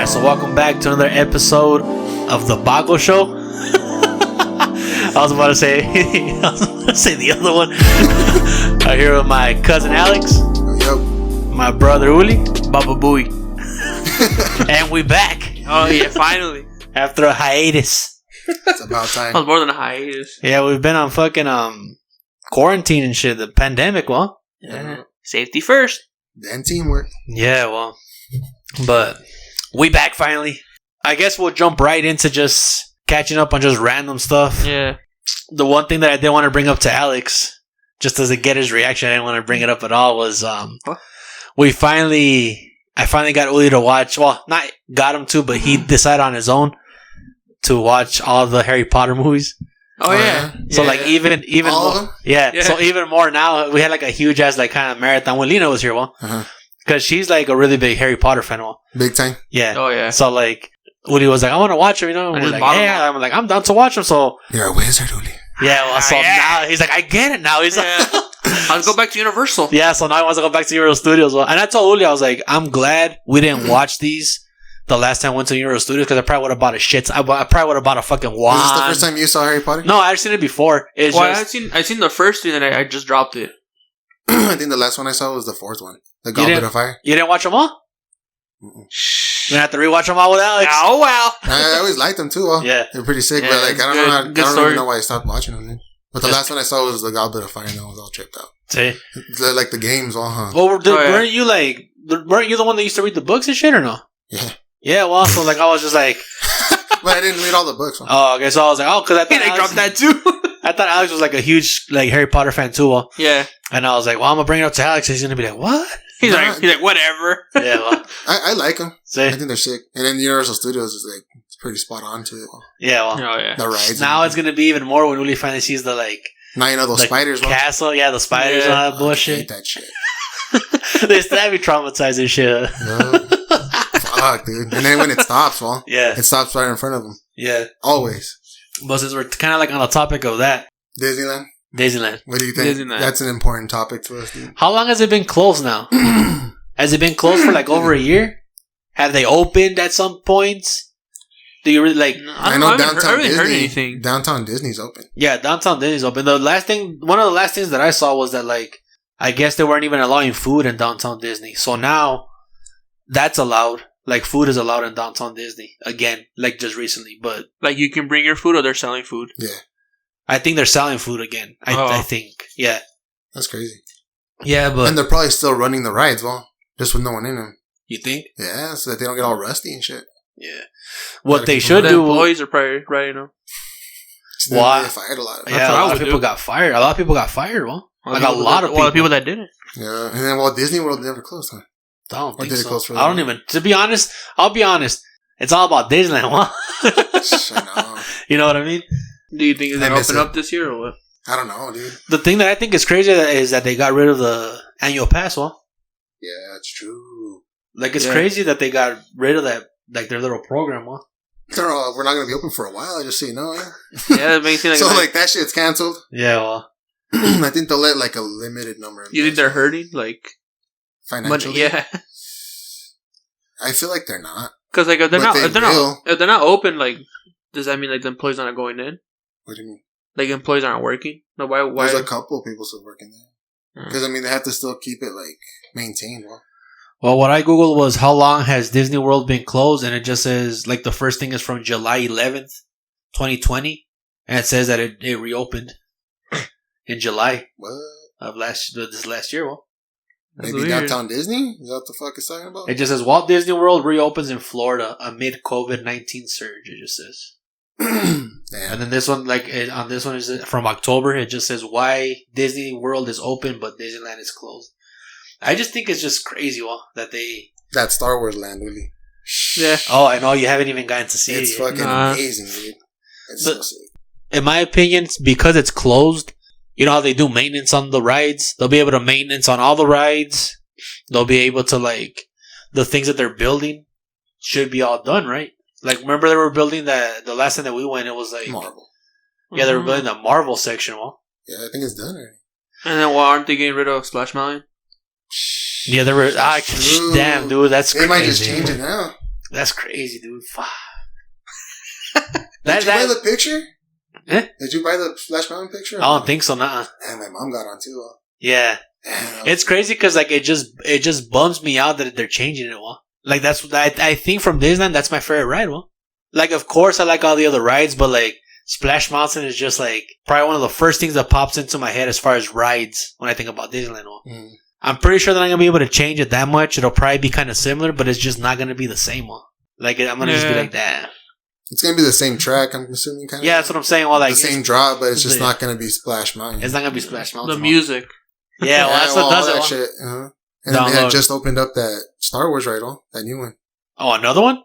Alright, so welcome back to another episode of the Bago Show. I was about to say the other one. I'm here with my cousin Alex. Yep. My brother Uli. Baba Booey. And we back. Oh yeah, finally. After a hiatus. It's about time. That was more than a hiatus. Yeah, we've been on fucking quarantine and shit. The pandemic, well. Yeah. Safety first. Then teamwork. Yeah, well. But we back finally. I guess we'll jump right into just catching up on just random stuff. Yeah. The one thing that I didn't want to bring up to Alex, just as to get his reaction, I didn't want to bring it up at all, was I finally got Uli to watch, well, not got him to, but he decided on his own to watch all the Harry Potter movies. Oh yeah. So yeah. like even all more, of them? yeah, so even more now, we had like a huge ass like kind of marathon when Lena was here, well, because she's like a really big Harry Potter fan, well. Big time. Yeah. Oh yeah. So like Uli was like, I want to watch him, you know. And we're like, yeah. I'm like, I'm down to watch him. So You're a wizard, Uli. yeah. Well, so now he's like, I get it now. He's like, I'll go back to Universal. yeah. So now he wants to go back to Universal Studios. Well, and I told Uli, I was like, I'm glad we didn't watch these the last time I went to Universal Studios because I probably would have bought a shit. I probably would have bought a fucking wand. Was this the first time you saw Harry Potter? No, I've seen it before. It's just, I've seen the first two, and I just dropped it. I think the last one I saw was the fourth one. The Goblet of Fire. You didn't watch them all? Shh. You're going to have to rewatch them all with Alex. Oh wow. I always liked them too. Yeah. They're pretty sick, Yeah, but like I don't even know why I stopped watching them. Man. But the last one I saw was the Goblet of Fire, and I was all tripped out. See? Like the games, all Well, weren't you the one that used to read the books and shit or no? Yeah. Yeah, well, so like I was just like, but I didn't read all the books. Huh? oh, okay, so I was like, oh, because I thought I dropped that too. I thought Alex was like a huge like Harry Potter fan too. Well, Yeah. and I was like, well, I'm gonna bring it up to Alex. He's gonna be like, what? He's like whatever. Yeah, well, I like them. see, I think they're sick. And then Universal Studios is like it's pretty spot on too. yeah, well, Oh yeah. The rides. now it's gonna be even more when Uli finally sees the like now you know those the spiders. castle, yeah, the spiders and all that I bullshit. hate that shit. They still have me traumatized and shit. Fuck, dude. And then when it stops, well, Yeah, it stops right in front of them. yeah. Always. But since we're kind of like on the topic of that, Disneyland. What do you think? Disneyland. That's an important topic for us, dude. How long has it been closed now? Has it been closed for like over a year? Have they opened at some points? Do you really like? I know downtown Disney. Heard Disney. anything. Downtown Disney's open. Yeah, downtown Disney's open. One of the last things that I saw was that like I guess they weren't even allowing food in downtown Disney. So now that's allowed. Like food is allowed in downtown Disney again, like just recently. But Like you can bring your food, or they're selling food. Yeah. I think they're selling food again. I think. Yeah. That's crazy. Yeah, but And they're probably still running the rides, well, just with no one in them. you think? Yeah, so that they don't get all rusty and shit. Yeah. What they people should The do. employees are probably right, you know. So Why? They fired a lot of them. Yeah, That's a what I lot of would people do. got fired. A lot of people got fired. Well, like a lot of people. Well, the people that did it. Yeah, and then Walt Disney World never closed, huh? I don't Or think did it so. close for I don't them? even. To be honest, I'll be honest. It's all about Disneyland. Well, I know. you know what I mean? Do you think they're I gonna miss open it. up this year or what? I don't know, dude. The thing that I think is crazy is that they got rid of the annual pass. Well, Yeah, that's true. like it's Yeah. crazy that they got rid of that, like their little program. Well, We're not going to be open for a while, just so you know. Yeah? Yeah, it makes me like. So, like, that shit's canceled. yeah. Well, I think they'll let, like, a limited number of you think they're hurting? Like financially? Yeah, I feel like they're not. because like if But they're not open, like does that mean like the employees aren't going in? What do you mean? Like employees aren't working? No, why? There's a couple of people still working there. Hmm. Because, I mean, they have to still keep it, like, maintained. well, what I googled was how long has Disney World been closed, and it just says like the first thing is from July 11th, 2020, and it says that it reopened in July What? of this last year. Well, That's Maybe weird. Downtown Disney? Is that what the fuck it's talking about? it just says Walt Disney World reopens in Florida amid COVID-19 surge. It just says. Damn. And then this one, on this one is from October. It just says why Disney World is open but Disneyland is closed. I just think it's just crazy, well, that they. That Star Wars land, really. Yeah. Oh, I know you haven't even gotten to see It's it yet. fucking Nah. amazing, dude. It's But- so sick. In my opinion, it's because it's closed. You know how they do maintenance on the rides? They'll be able to maintenance on all the rides. They'll be able to the things that they're building should be all done, right? Like, remember they were building the last time that we went, it was like, Marvel. yeah, they were Mhm. building the Marvel section. Well, Yeah, I think it's done already. And then why aren't they getting rid of Splash Mountain? yeah, they were. True. Damn, dude, that's They might just crazy. change it now. That's crazy, dude. Fuck. Did you buy the picture? Eh? Did you buy the Splash Mountain picture? I don't think so, nah. And my mom got on too. Yeah. Damn, It's crazy because like it just bums me out that they're changing it. Well, like that's I think from Disneyland that's my favorite ride. Well, like of course I like all the other rides, but like Splash Mountain is just like probably one of the first things that pops into my head as far as rides when I think about Disneyland. Well, I'm pretty sure that I'm gonna be able to change it that much. It'll probably be kind of similar, but it's just not gonna be the same one. Like I'm gonna just be like that. It's gonna be the same track, I'm assuming, kind of. Yeah, that's what I'm saying. Well, like the same drop, but it's just not gonna be Splash Mountain. It's not gonna be Splash Mountain. The music. Yeah, well, that's what does that it. Shit. And then they had just opened up that Star Wars ride, that new one. Oh, another one?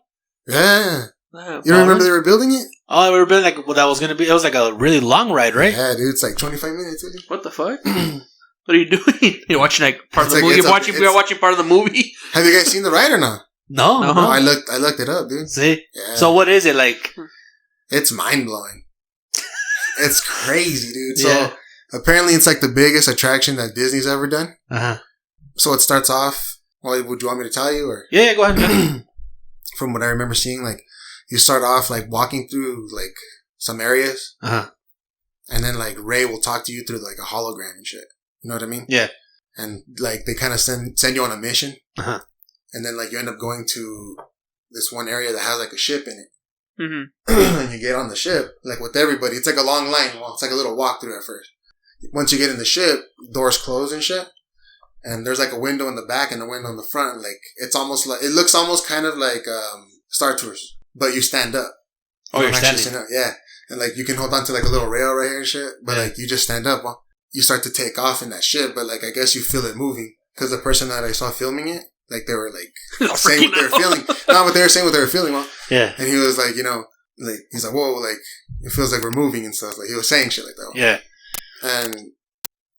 Yeah. You don't remember they were building it? Oh, we were building like that was gonna be. It was like a really long ride, right? Yeah, dude. It's like 25 minutes. Dude. What the fuck? What are you doing? You're watching like part of the movie. You're watching part of the movie. Have you guys seen the ride or not? No. I looked it up, dude. See? Yeah. So what is it like? It's mind blowing. It's crazy, dude. So apparently it's like the biggest attraction that Disney's ever done. So it starts off. Well, would you want me to tell you or? Yeah, go ahead. From what I remember seeing, like you start off like walking through like some areas, and then like Ray will talk to you through like a hologram and shit. You know what I mean? Yeah. And like they kind of send you on a mission, and then like you end up going to this one area that has like a ship in it. And you get on the ship, like with everybody. It's like a long line. Well, it's like a little walkthrough at first. Once you get in the ship, doors close and shit. And there's like a window in the back and a window in the front. Like, it's almost like, it looks almost kind of like Star Tours, but you stand up. Oh, you're standing? Up. Yeah. And like, you can hold on to like a little rail right here and shit, but like, you just stand up. Well, you start to take off in that ship, but like, I guess you feel it moving. Because the person that I saw filming it, like, they were like, saying what they were feeling. No, but they were saying what they were feeling. Well, yeah. And he was like, you know, like, he's like, whoa, like, it feels like we're moving and stuff. Like, he was saying shit like that. Yeah. And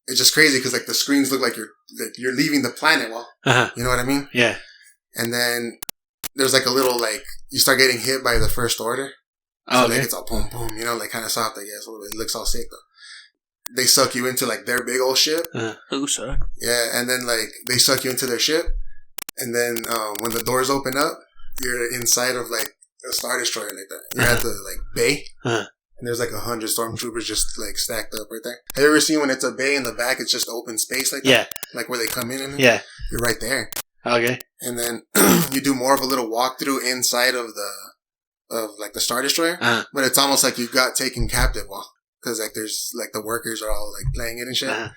it's just crazy because, like, the screens look like you're leaving the planet. Well, you know what I mean? Yeah. And then there's, like, a little, like, you start getting hit by the First Order. So, like, it's all boom, boom, you know, like, kind of soft, I guess. It looks all sick, though. They suck you into, like, their big old ship. Who suck? Yeah, and then, like, they suck you into their ship. And then when the doors open up, you're inside of, like, a Star Destroyer like that. You're at the, like, bay. And there's, like, 100 stormtroopers just, like, stacked up right there. Have you ever seen when it's a bay in the back, it's just open space like that? Yeah. Like, where they come in and you're right there. Okay. And then you do more of a little walkthrough inside of like, the Star Destroyer. But it's almost like you got taken captive. Well, because, like, there's, like, the workers are all, like, playing it and shit. And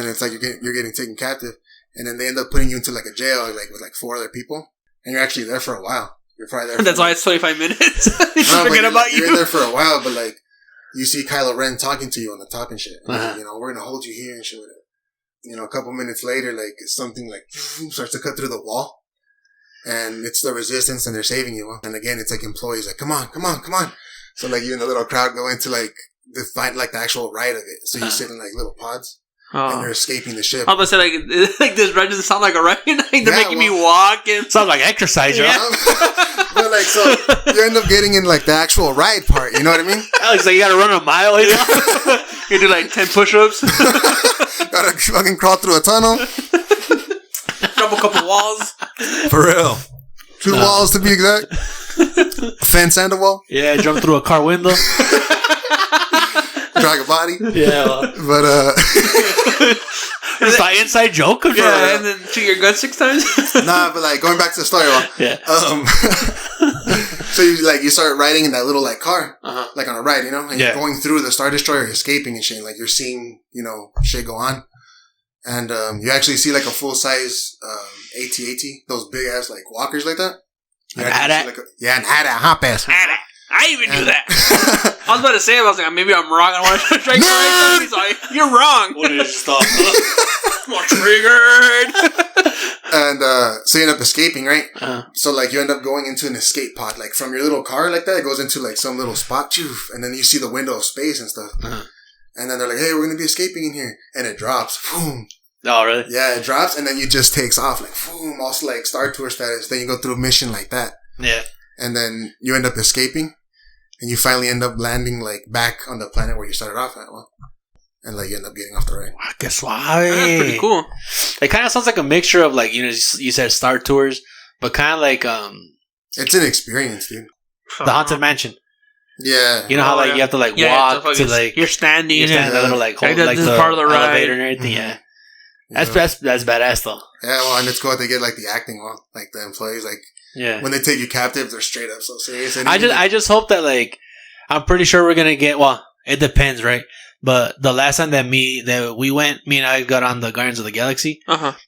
it's like you're getting taken captive. And then they end up putting you into, like, a jail, like, with, like, 4 other people. And you're actually there for a while. You're probably there. That's why it's 25 minutes. Forget about you. You're in there for a while, but, like, you see Kylo Ren talking to you on the top and shit. And you know, we're going to hold you here and shit. You know, a couple minutes later, like, something, like, starts to cut through the wall. And it's the resistance and they're saving you. And again, it's like employees, like, come on, come on, come on. So, like, you and the little crowd go into, like, the actual ride of it. So you sit in, like, little pods. And you're escaping the ship. I'm gonna say like this ride doesn't sound like a ride. Like they're making me walk and sounds like exercise, yeah. But like, so you end up getting in like the actual ride part. You know what I mean? Alex, like you gotta run a mile. You know? You do like 10 push-ups. Gotta fucking crawl through a tunnel. Jump a couple walls. For real. 2 walls to be exact. A fence and a wall. Yeah, jump through a car window. Drag a body. Yeah, well. But it's an inside joke. And then shoot your gun 6 times. Nah, but like going back to the story. So you start riding in that little like car, like on a ride, you know, and you're going through the Star Destroyer, escaping and shit. Like you're seeing, you know, shit go on, and you actually see like a full size AT-AT, those big ass like walkers like that. An AT-AT? An AT-AT, hot ass. I even knew that. I was about to say it. I was like, maybe I'm wrong. I want to try to correct He's like, you're wrong. What did you stop? I'm triggered. And so you end up escaping, right? So like you end up going into an escape pod, like from your little car like that. It goes into like some little spot, and then you see the window of space and stuff. And then they're like, hey, we're gonna be escaping in here, and it drops. Boom. Oh, really? Yeah, it drops, and then it just takes off, like boom, also like Star Tour status. Then you go through a mission like that. Yeah. And then you end up escaping. And you finally end up landing, like, back on the planet where you started off at. Well, and, like, you end up getting off the ride. Guess why? That's pretty cool. It kind of sounds like a mixture of, like, you know, you said Star Tours, but kind of like, It's an experience, dude. The Haunted Mansion. Yeah. You know how like you have to like walk to like you're standing in a little like hold, like the part of the ride. elevator and everything. Yeah. That's badass though. Yeah, well, and it's cool that they get like the acting well, like the employees, like when they take you captive, they're straight up so serious. I just hope that like I'm pretty sure we're gonna get. Well, it depends, right? But the last time that we went, me and I got on the Guardians of the Galaxy,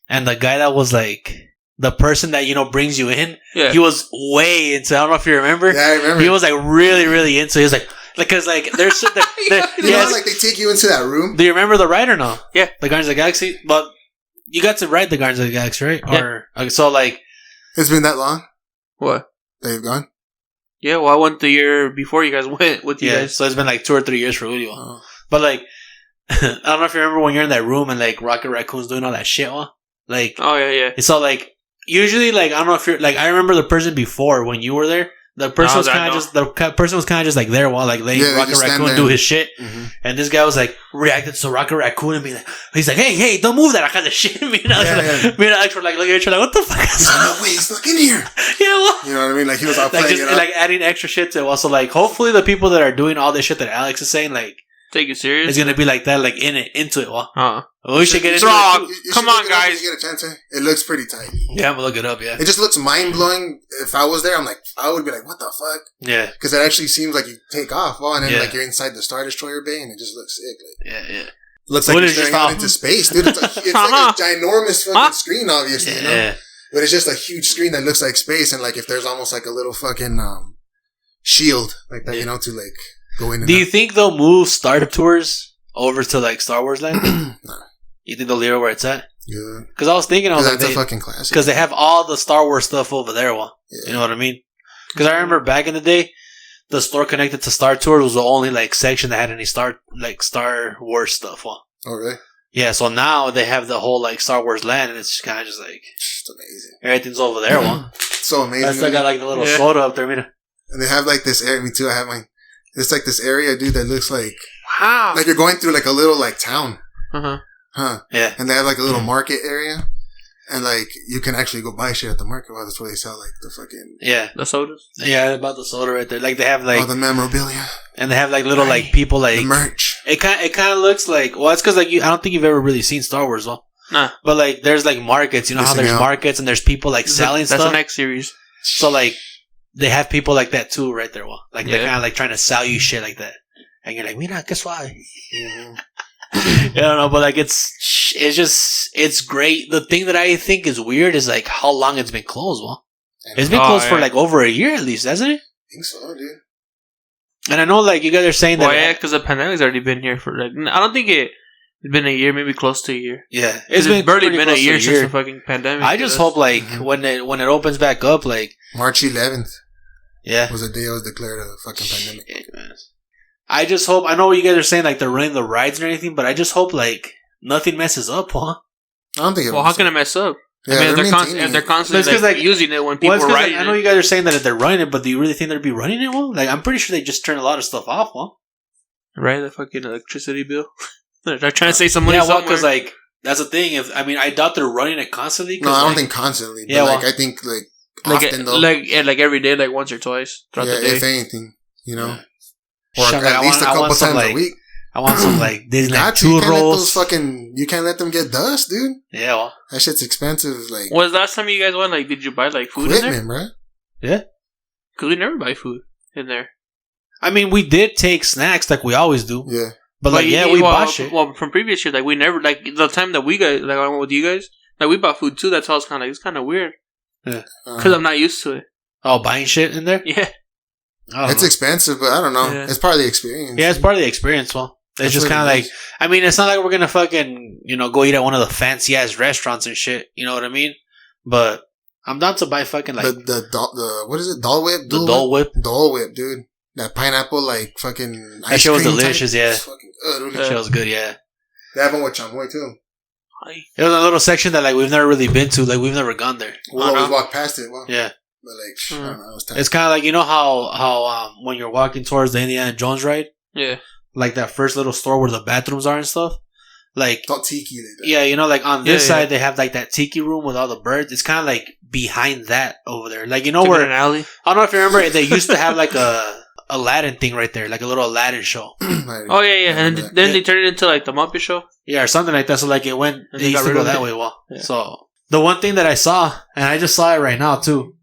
and the guy that was like the person that brings you in, he was way into. I don't know if you remember. Yeah, I remember. He was like really, really into. He was like. Because like there's like they take you into that room. Do you remember the ride or no? Yeah, the Guardians of the Galaxy. But you got to ride the Guardians of the Galaxy, right? Yeah. Or okay, so like it's been that long. What? They've gone. Yeah, well, I went the year before you guys went with you guys. So it's been like 2 or 3 years for Julio. Oh. But like, I don't know if you remember when you're in that room and like Rocket Raccoon's doing all that shit. Like, oh yeah. It's all like usually like I don't know if you're like I remember the person before when you were there. The person was kind of just like there while like letting Rocket Raccoon do his shit, and this guy was like reacted to Rocket Raccoon and he's like, hey, don't move that kind of shit. Me and Alex were like looking at each other like, what the fuck? No way, it's stuck in here. Well, you know what I mean? Like he was all like just like adding extra shit to it. Also, like hopefully the people that are doing all this shit that Alex is saying like take it serious. It's gonna be like that, like into it. We should get into it. Come on, guys. You get a chance. It looks pretty tight. Yeah, I'm gonna look it up. Yeah, it just looks mind blowing. If I was there, I would be like, what the fuck? Yeah, because it actually seems like you take off, and then like you're inside the Star Destroyer bay, and it just looks sick. Like, yeah. Looks like you're staring out into space, dude. It's like a ginormous fucking screen, obviously. You know? But it's just a huge screen that looks like space, and like if there's almost like a little fucking shield like that, to like. Do you think they'll move Star Tours over to like Star Wars Land? No. You think they'll leave it where it's at? Yeah. Because I was thinking, that's a fucking classic. Because they have all the Star Wars stuff over there. You know what I mean? Because I remember back in the day, the store connected to Star Tours was the only like section that had any Star Wars stuff. Oh really? Yeah. So now they have the whole like Star Wars Land, and it's kind of just like it's amazing. Everything's over there. So amazing. I still got like the little soda up there. And they have like this area. Me too. I have mine. It's like this area, dude, that looks like like you're going through like a little like town. Yeah. And they have like a little market area, and like you can actually go buy shit at the market. Well, that's where they sell like the fucking the sodas. Yeah, about the soda right there. Like they have like the memorabilia, and they have like little like people like the merch. It kind of looks like it's because like I don't think you've ever really seen Star Wars, Nah. But like there's like markets. You know how there's markets and there's people like selling stuff. That's the next series. So like. They have people like that too, right there. Like they're kind of like trying to sell you shit like that, and you're like, "Mira, qué suave." I don't know, but like it's great. The thing that I think is weird is like how long it's been closed. It's been closed for like over a year at least, hasn't it? I think so, dude. And I know like you guys are saying that. Well, yeah, because the pandemic's already been here for like. I don't think it's been a year, maybe close to a year. Yeah, it's barely been a year since the fucking pandemic. I just hope like when it opens back up, like March 11th. Yeah, was the day it was declared a fucking pandemic. Man. I just hope. I know what you guys are saying, like they're running the rides and anything, but I just hope like nothing messes up, I don't think. How can it mess up? Yeah, I mean, they're constantly like using it when people are riding. I know you guys are saying that they're running it, but do you really think they'd be running it? Like I'm pretty sure they just turn a lot of stuff off. Right, the fucking electricity bill. They're trying to save some money. Yeah, because like that's the thing. I doubt they're running it constantly. No, I don't think constantly. But I think like. Often, though. like every day, like once or twice throughout the day. If anything, or at least a couple times a week. I want some like Disneyland churros. You can't let them get dust, dude. Yeah, that shit's expensive. Like, was last time you guys went? Like, did you buy like food in there? Bro. Yeah, because we never buy food in there. I mean, we did take snacks like we always do. Yeah, but like we bought shit. Well, from previous years, like we never like the time that we got like I went with you guys, like we bought food too. That's how it's kind of it's kind of weird. Yeah, because I'm not used to it. Oh, buying shit in there? Yeah, it's expensive, but I don't know. Yeah. It's part of the experience. Yeah, it's part of the experience. Well, it's just kind of like I mean, it's not like we're gonna fucking go eat at one of the fancy ass restaurants and shit. You know what I mean? But I'm down to buy fucking like the what is it? Dole Whip? The Dole Whip? Dole Whip, dude. That pineapple like fucking. That shit was delicious. Yeah, fucking good. That shit was good. Yeah. They have one with chamoy too. It was a little section that like we've never really been to. Like we've never gone there. We'll always walk past it. Well, yeah. But like, I don't know, it's kind of like how when you're walking towards the Indiana Jones ride, yeah, like that first little store where the bathrooms are and stuff. Like all tiki. Yeah, like on this side they have like that tiki room with all the birds. It's kind of like behind that over there. Like, you know Like where... an alley? I don't know if you remember, they used to have like a Aladdin thing right there. Like a little Aladdin show. Oh, yeah. And then they turned it into like the Muppet Show? Yeah, or something like that. So like it went... And It used to go that way. Well, yeah. So the one thing that I saw, and I just saw it right now too,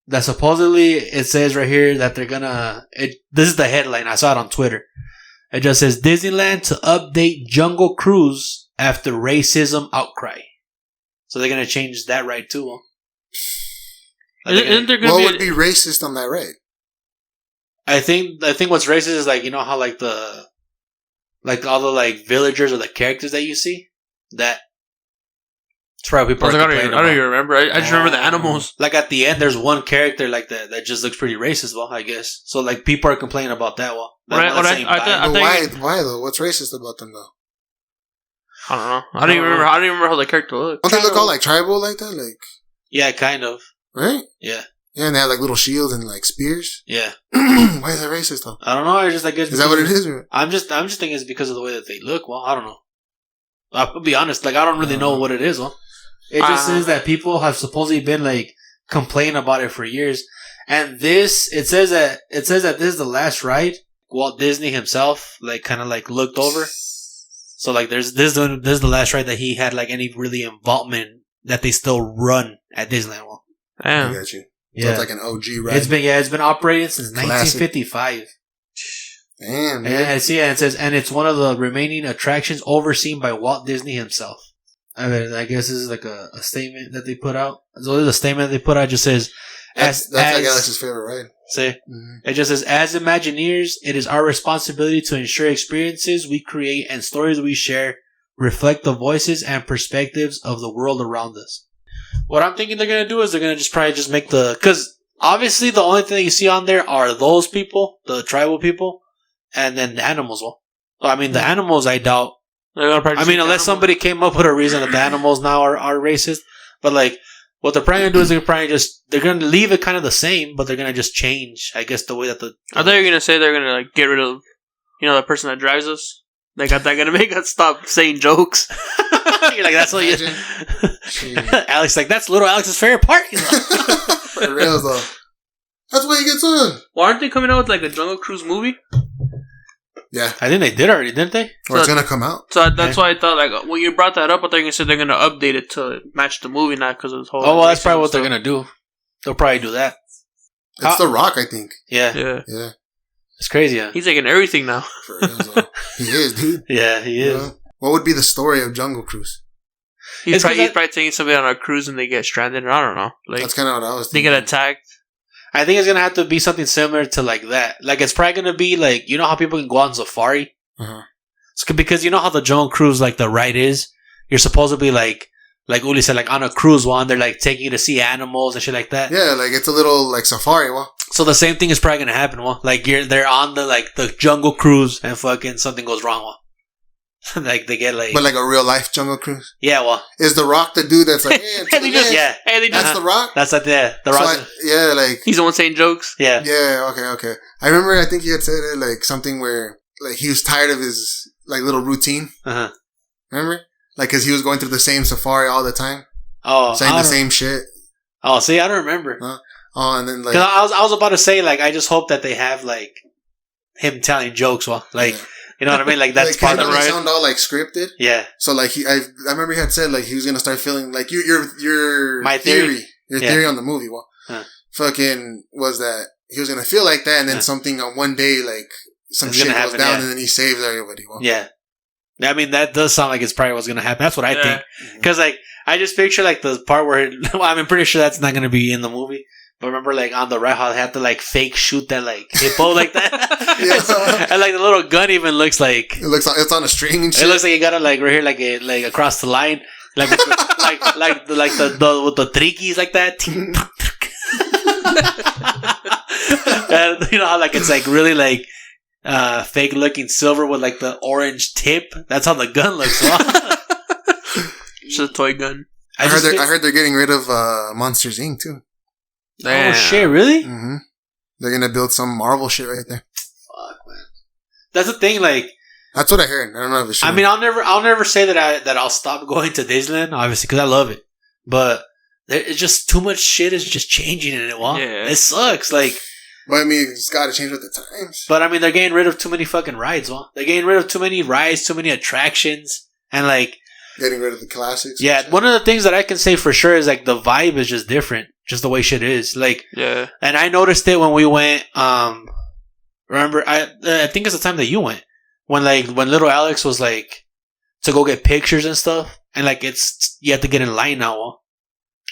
that supposedly it says right here that they're gonna... This is the headline. I saw it on Twitter. It just says Disneyland to update Jungle Cruise after racism outcry. So they're gonna change that ride too. Isn't there gonna what would be racist on that ride? I think what's racist is like, you know how like all the like villagers or the characters that you see, that it's probably people. I don't even remember. I just remember the animals. Like at the end, there's one character like that just looks pretty racist. Well, I guess so. Like people are complaining about that. Well, why though? What's racist about them though? I don't know. I don't even remember how the character looked. Don't they look all like tribal like that? Like, yeah, kind of. Right? Yeah. Yeah, and they have like little shields and like spears. Yeah. Why is that racist though? I don't know. I just I guess is that what it is? Or? I'm just thinking it's because of the way that they look. Well, I don't know. I'll be honest. Like I don't really know what it is. Well, it just says that people have supposedly been like complaining about it for years, and it says that this is the last ride Walt Disney himself like kind of like looked over. So like this is the last ride that he had like any really involvement that they still run at Disneyland. Well, I got you. So yeah, it's like an OG ride. It's been operating since 1955. Damn, man. And I see, and it says, and it's one of the remaining attractions overseen by Walt Disney himself. I mean, I guess this is like a statement that they put out. So there's a statement they put out. It just says, that's like Alex's favorite ride. See, It just says, as Imagineers, it is our responsibility to ensure experiences we create and stories we share reflect the voices and perspectives of the world around us. What I'm thinking they're going to do is they're going to probably just make because obviously the only thing you see on there are those people, the tribal people, and then the animals. Well, I mean, the animals, I doubt. I mean, unless somebody came up with a reason that the animals now are racist. But like, what they're probably going to do is they're going to leave it kind of the same, but they're going to just change, I guess, the way that I thought you were going to say they're going to like get rid of, the person that drives us. They're going to make us stop saying jokes. You're like, that's what you... Alex, like, that's little Alex's favorite part. For real, though. That's why he gets on. Well, aren't they coming out with like a Jungle Cruise movie? Yeah. I think they did already, didn't they? Or it's going to come out. So that's why I thought, like, when you brought that up, I thought you said they're going to update it to match the movie, not because of the whole... Oh, well, that's probably what they're going to do. They'll probably do that. It's The Rock, I think. Yeah. It's crazy, huh? He's taking everything now. For real, though. He is, dude. Yeah, he is. Yeah. What would be the story of Jungle Cruise? He's probably taking somebody on a cruise and they get stranded. I don't know. Like, that's kind of what I was thinking. They get attacked. I think it's going to have to be something similar to like that. Like, it's probably going to be like, you know how people can go on safari? Uh-huh. It's because you know how the Jungle Cruise, like the ride is? You're supposed to be like Uli said, like on a cruise one, they're like taking you to see animals and shit like that. Yeah, like it's a little like safari. Well, so the same thing is probably gonna happen. Well, like they're on the Jungle Cruise and fucking something goes wrong. Well, like they get like, but like a real life Jungle Cruise. Yeah, well, is The Rock the dude that's like, hey, that's The Rock. That's like The Rock. So like he's the one saying jokes. Yeah. Yeah. Okay. I remember. I think he had said it like something where like he was tired of his like little routine. Remember? Like, because he was going through the same safari all the time. Oh. Saying the same shit. Oh, see, I don't remember. Oh, and then, like... Because I was about to say, like, I just hope that they have, like, him telling jokes. Well, like, you know what I mean? Like, that's part of the ride. They sound all, like, scripted. Yeah. So, like, I remember he had said, like, he was going to start feeling, like, your my theory. Your theory on the movie, fucking was that he was going to feel like that, and then something on one day, like, some shit goes down, and then he saves everybody. Well, yeah. I mean, that does sound like it's probably what's going to happen. That's what I think. Because, like, I just picture, like, the part where... Well, I'm pretty sure that's not going to be in the movie. But remember, like, on the ride, how they have to, like, fake shoot that, like, hippo like that? And, like, the little gun even looks like... It's on a string and shit. It looks like you got it, like, right here, like across the line. Like, with the trickies like that. And, you know how, like, it's, like, really, like... fake looking silver with like the orange tip. That's how the gun looks. It's a toy gun. I heard they're getting rid of Monsters Inc. too. Damn. Oh shit! Really? Mm-hmm. They're gonna build some Marvel shit right there. Fuck, man. That's the thing. Like, that's what I heard. I don't know if it's true. I mean, I'll never say that I'll stop going to Disneyland, obviously, because I love it. But it's just too much shit is just changing in it. Well, it sucks. Like, but I mean, it's got to change with the times. But I mean, they're getting rid of too many fucking rides. Well, they're getting rid of too many rides, too many attractions, and like getting rid of the classics. Yeah, one of the things that I can say for sure is like the vibe is just different, just the way shit is. Like, and I noticed it when we went. Remember, I think it's the time that you went when little Alex was like to go get pictures and stuff, and like you have to get in line now.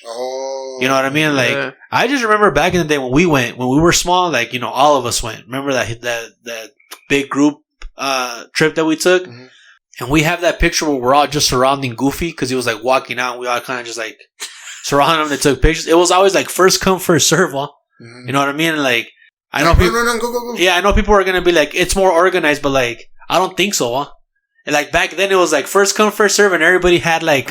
Oh, you know what I mean? Like, I just remember back in the day when we were small, like, you know, all of us went. Remember that big group trip that we took? Mm-hmm. And we have that picture where we're all just surrounding Goofy because he was like walking out and we all kind of just like surrounded him and took pictures. It was always like first come, first serve, huh? Mm-hmm. You know what I mean? And like, I know people. Go. Yeah, I know people are going to be like, it's more organized, but like, I don't think so, huh? And like back then it was like first come, first serve, and everybody had like,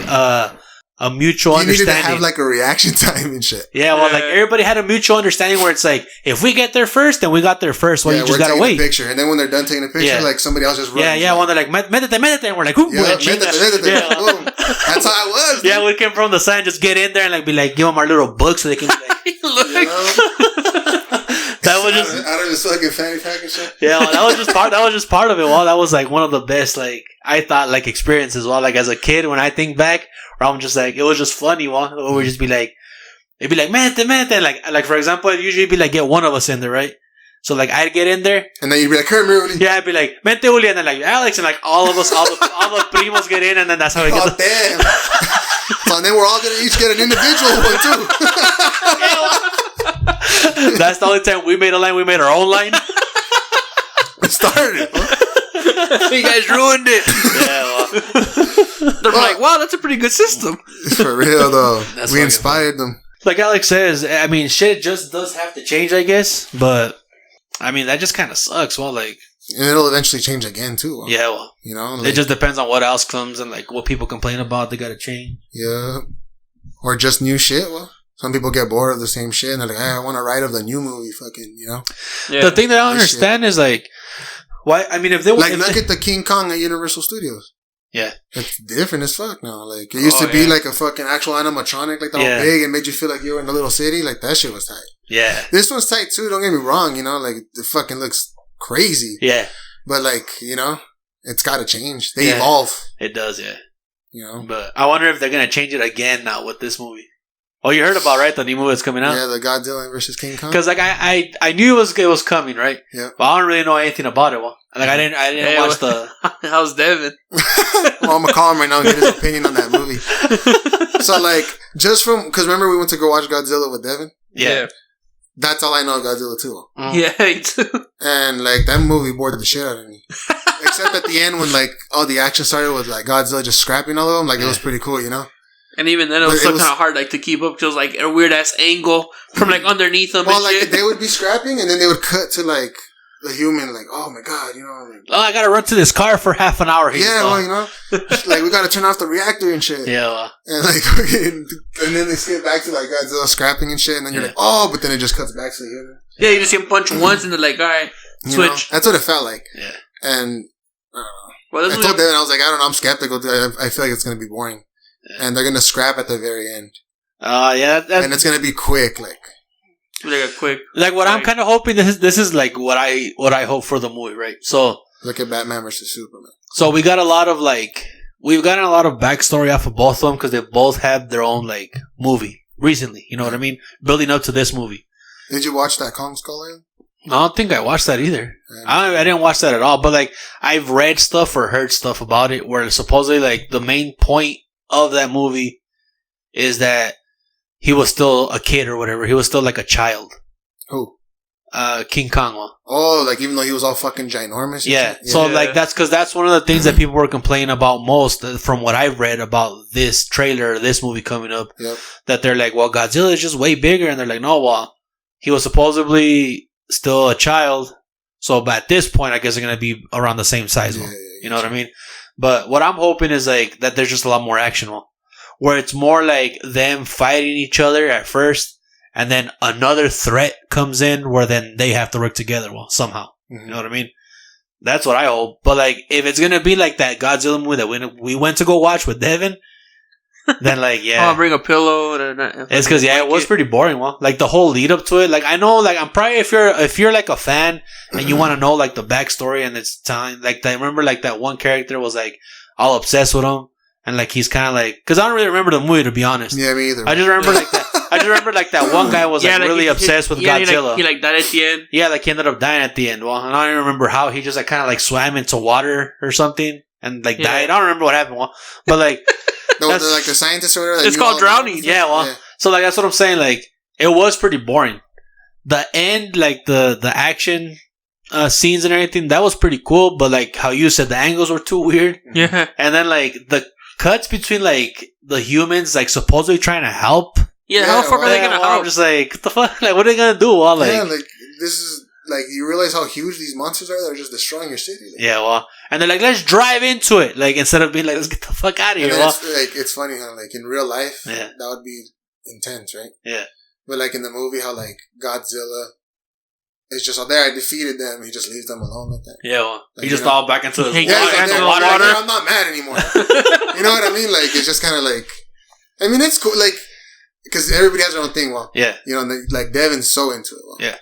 a mutual understanding. You needed to have like a reaction time and shit. Yeah, well, like everybody had a mutual understanding where it's like, if we get there first, then we got there first. Well, you just gotta wait. Picture, and then when they're done taking a picture, like somebody else just runs. Yeah, when they're like, métete, and we're like, boom. That's how I was. Yeah, we came from the sign, just get in there and like be like, give them our little book so they can be like, look. That was just out of his fucking fanny pack and shit. Yeah, well, that was just part of it. Well, that was like one of the best, like I thought, like experiences. Well, like as a kid, when I think back. Or I'm just like, it was just funny, or we'd just be like, it'd be like, mente, like for example, it'd usually be like, get one of us in there, right? So like, I'd get in there. And then you'd be like, come here, Uli. Yeah, I'd be like, mente, Uli, and then like, Alex, and like, all of us, all the primos get in, and then that's how we get Oh, damn. So then we're all going to each get an individual one, too. That's the only time we made a line, we made our own line. We started it, huh? You guys ruined it. Yeah, well. They're like, wow, that's a pretty good system. For real, though. We inspired them. Like Alex says, I mean, shit just does have to change, I guess. But, I mean, that just kind of sucks. Well, like... And it'll eventually change again, too. Yeah, well. You know? Like, it just depends on what else comes and, like, what people complain about. They got to change. Yeah. Or just new shit. Well, some people get bored of the same shit. And they're like, hey, I want to write of the new movie. Fucking, you know? Yeah. The thing that I don't understand is, like... Why? I mean, if they like, look at the King Kong at Universal Studios. Yeah, it's different as fuck now. Like it used to be like a fucking actual animatronic, like that was big and made you feel like you were in a little city. Like that shit was tight. Yeah, this one's tight too. Don't get me wrong. You know, like it fucking looks crazy. Yeah, but like you know, it's got to change. They evolve. It does. Yeah, you know. But I wonder if they're gonna change it again now with this movie. Oh, you heard about, right? The new movie that's coming out? Yeah, the Godzilla versus King Kong. Because like I knew it was coming, right? Yeah. But I don't really know anything about it. Well, like I didn't watch the. How's Devin? Well, I'm gonna call him right now and get his opinion on that movie. So like, just from because remember we went to go watch Godzilla with Devin. Yeah. That's all I know of Godzilla 2. Yeah, me too. And like that movie bored the shit out of me. Except at the end when like all the action started with like Godzilla just scrapping all of them. Like it was pretty cool, you know. And even then, it was still kind of hard, like, to keep up because it was like a weird ass angle from like underneath them. Well, like they would be scrapping, and then they would cut to like the human, like, oh my god, you know. Like, I gotta run to this car for half an hour. Well, you know, like we gotta turn off the reactor and shit. Yeah. Well. And like, and then they skip back to like Godzilla scrapping and shit, and then you're like, oh, but then it just cuts back to the human. Yeah, you just see him punch once, and they're like, all right, switch. You know, that's what it felt like. Yeah. And I don't know. Well, I told Devin, I was like, I don't know, I'm skeptical. I feel like it's gonna be boring. Yeah. And they're gonna scrap at the very end. Yeah, and it's gonna be quick, like a quick. Like what I'm kind of hoping this is like what I hope for the movie, right? So look at Batman versus Superman. So we've gotten a lot of backstory off of both of them because they both have their own like movie recently. You know what I mean? Building up to this movie. Did you watch that Kong Skull Island? I don't think I watched that either. I didn't watch that at all. But like I've read stuff or heard stuff about it where supposedly like the main point of that movie is that he was still a kid or whatever. He was still like a child. Who? King Kong. Oh, like even though he was all fucking ginormous? Yeah. So like that's one of the things that people were complaining about most from what I've read about this trailer, this movie coming up. Yep. That they're like, well, Godzilla is just way bigger. And they're like, no, well, he was supposedly still a child. So at this point, I guess they're going to be around the same size. You know what I mean? But what I'm hoping is like that there's just a lot more action, where it's more like them fighting each other at first, and then another threat comes in where then they have to work together somehow. Mm-hmm. You know what I mean? That's what I hope. But like, if it's gonna be like that Godzilla movie that we went to go watch with Devin, then like I'll bring a pillow. It's because it was pretty boring. Well, like the whole lead up to it. Like I know, like I'm probably if you're like a fan and you want to know like the backstory and it's time. Like I remember like that one character was like all obsessed with him and like he's kind of like because I don't really remember the movie to be honest. Yeah, me either. I just remember like that. I just remember like that one guy was like really obsessed with Godzilla. He like died at the end. Yeah, like he ended up dying at the end. Well, I don't even remember how. He just like kind of like swam into water or something and like died. I don't remember what happened. Well, but like like the scientists or whatever. It's called drowning. Yeah, well, so like that's what I'm saying. Like it was pretty boring. The end, like the action scenes and everything, that was pretty cool. But like how you said, the angles were too weird. Yeah, and then like the cuts between like the humans like supposedly trying to help. Yeah, how the fuck are they gonna help? I'm just like, what the fuck? Like, what are they gonna do? Well, like, like this is like you realize how huge these monsters are. They're just destroying your city. Like. Yeah, well, and they're like, let's drive into it. Like instead of being like, let's get the fuck out of here. Well, it's funny how like in real life, that would be intense, right? Yeah. But like in the movie, how like Godzilla is just out there. I defeated them. He just leaves them alone like that. Yeah, well, like, he just all back into the water. Water. Like, I'm not mad anymore. You know what I mean? Like it's just kind of like, I mean, it's cool. Like. Because everybody has their own thing, well. Yeah. You know, like Devin's so into it, well. Yeah.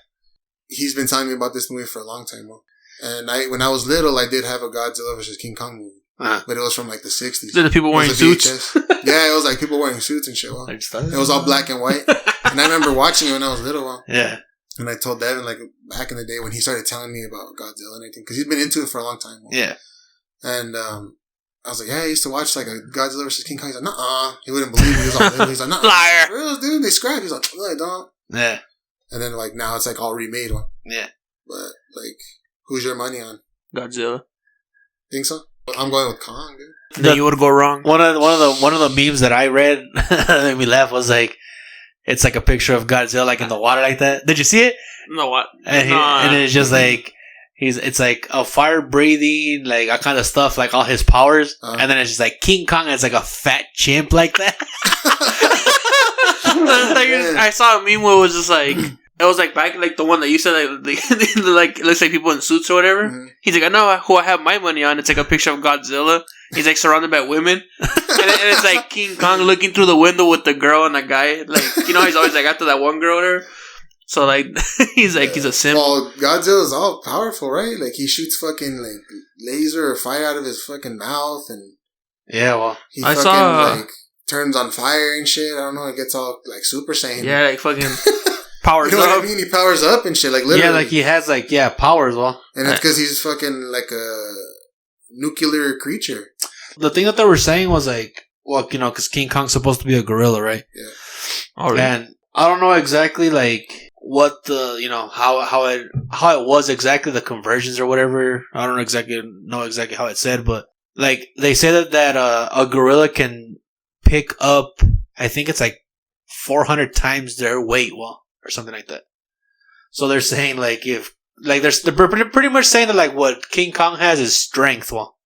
He's been telling me about this movie for a long time, well. And when I was little, I did have a Godzilla vs. King Kong movie. But it was from like the 60s. The people wearing suits? Yeah, it was like people wearing suits and shit, well. It was all black and white. And I remember watching it when I was little, well. Yeah. And I told Devin, like, back in the day when he started telling me about Godzilla and everything. Because he's been into it for a long time, well. Yeah. And, I was like, yeah, I used to watch like a Godzilla vs. King Kong. He's like, nuh-uh. He wouldn't believe me. He was all little. He's like, nuh-uh. Liar. Real, dude. They scrap. He's like, no, I don't. Yeah. And then like now it's like all remade one. Yeah. But like, who's your money on? Godzilla. Think so? I'm going with Kong, dude. Then you would go wrong. One of the memes that I read that made me laugh was like, it's like a picture of Godzilla like in the water like that. Did you see it? No, what? And it's just like. It's like a fire breathing, like all kind of stuff, like all his powers, and then it's just like King Kong is like a fat chimp like that. I saw a meme where it was just like it was like back like the one that you said like it looks like people in suits or whatever. Mm-hmm. He's like, I know who I have my money on. It's like a picture of Godzilla. He's like surrounded by women, and it's like King Kong looking through the window with the girl and the guy. Like you know, he's always like after that one girl there. So, like, he's a simp. Well, Godzilla's all powerful, right? Like, he shoots fucking, like, laser or fire out of his fucking mouth, and... Yeah, well... He like, turns on fire and shit. I don't know, it gets all, like, Super Saiyan. Yeah, like, fucking powers you know up. What I mean? He powers up and shit, like, literally. Yeah, like, he has, like, powers, well... And it's because he's fucking, like, a nuclear creature. The thing that they were saying was, like... Well, you know, because King Kong's supposed to be a gorilla, right? Yeah. Oh, really? And I don't know exactly, like... What the how it was exactly the conversions or whatever. I don't know exactly how it said, but like they say that a gorilla can pick up, I think it's like 400 times their weight, well, or something like that. So they're saying like if like they're pretty much saying that like what King Kong has is strength, well,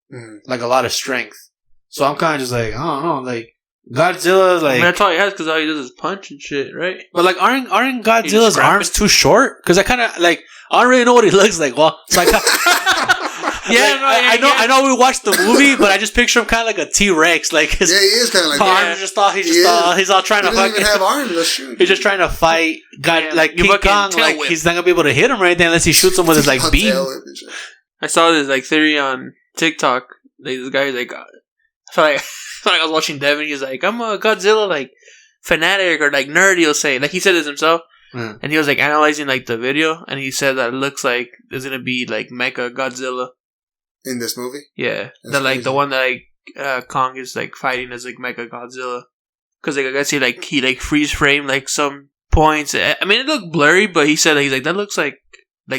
like a lot of strength. So I'm kind of just like I don't know, like. Godzilla, like... I mean, that's all he has, because all he does is punch and shit, right? But, like, aren't Godzilla's arms too short? Because I kind of, like... I don't really know what he looks like. Well, it's like... I know we watched the movie, but I just picture him kind of like a T-Rex. Like his he is kind of like arms he's all trying to fucking... He doesn't even have arms, let's shoot. He's just trying to fight like King Kong. Like, he's not going to be able to hit him or anything unless he shoots him with his, like, beam. I saw this, like, theory on TikTok. Like, this guy's like... I feel like I was watching Devin. He's like, I'm a Godzilla like fanatic or like nerd. He'll say like he said this himself, and he was like analyzing like the video, and he said that it looks like there's gonna be like Mecha Godzilla in this movie. Yeah, that like the one that like Kong is like fighting as like Mecha Godzilla, because like I guess he freeze frame like some points. I mean, it looked blurry, but he said he's like that looks like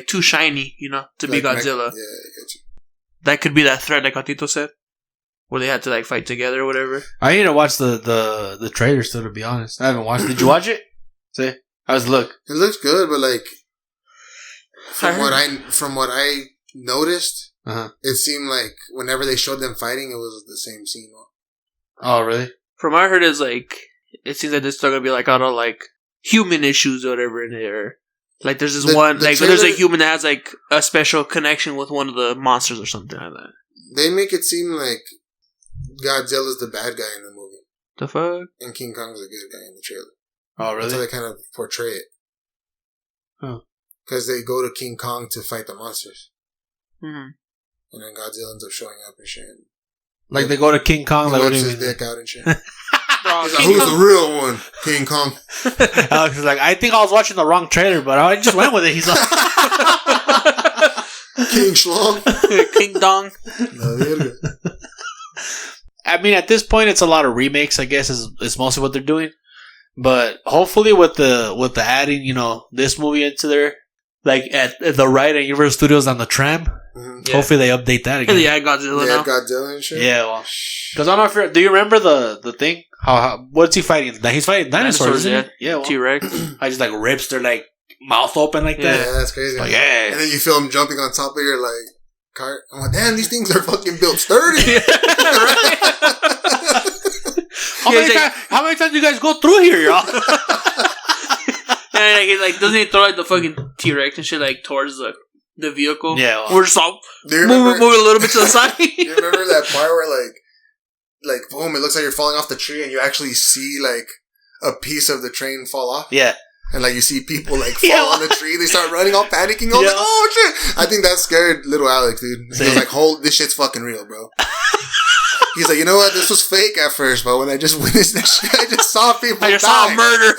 too shiny, you know, to be Godzilla. Yeah, I get you. That could be that threat, like Atito said. Where they had to like fight together or whatever. I need to watch the trailer still, to be honest. I haven't watched it. Did you watch it? See? How's it look? It looks good, but like from what I noticed, it seemed like whenever they showed them fighting, it was the same scene. Oh, really? From what I heard is like it seems like there's still gonna be like all like human issues or whatever in there. Like there's this one like there's a human that has like a special connection with one of the monsters or something like that. They make it seem like Godzilla's the bad guy in the movie. The fuck? And King Kong's a good guy in the trailer. Oh, really? That's how they kind of portray it. Huh. Because they go to King Kong to fight the monsters. Mm-hmm. And then Godzilla ends up showing up and shit. Like they go to King Kong, like what do you his mean? dick out and shit. Bro, He's like, who's the real one? King Kong. Alex is like, I think I was watching the wrong trailer, but I just went with it. He's like, King Schlong. King Dong. I mean, at this point, it's a lot of remakes. I guess is mostly what they're doing. But hopefully, with the adding, this movie into there, like at the ride at Universal Studios on the tram. Mm-hmm. Yeah. Hopefully, they update that again. Yeah, Godzilla now. Godzilla and shit. Yeah, well, because I'm not sure. Do you remember the thing? How what's he fighting? He's fighting dinosaurs, isn't he? Yeah, well, T-Rex. I just like rips their like mouth open like that. Yeah, that's crazy. Like, yeah. And then you feel him jumping on top of your like cart. I'm like, damn, these things are fucking built sturdy. How many times do you guys go through here, y'all? And he doesn't he throw the fucking T-Rex and shit towards the vehicle? Yeah, well, we're just all move a little bit to the side. You remember that part where like boom, it looks like you're falling off the tree and you actually see like a piece of the train fall off? Yeah. And like you see people like fall on the tree, they start running all panicking. Like, oh shit! I think that scared little Alex, dude. He was like, this shit's fucking real, bro. He's like, you know what? This was fake at first, but when I just witnessed this shit, I just saw people I just saw a murder.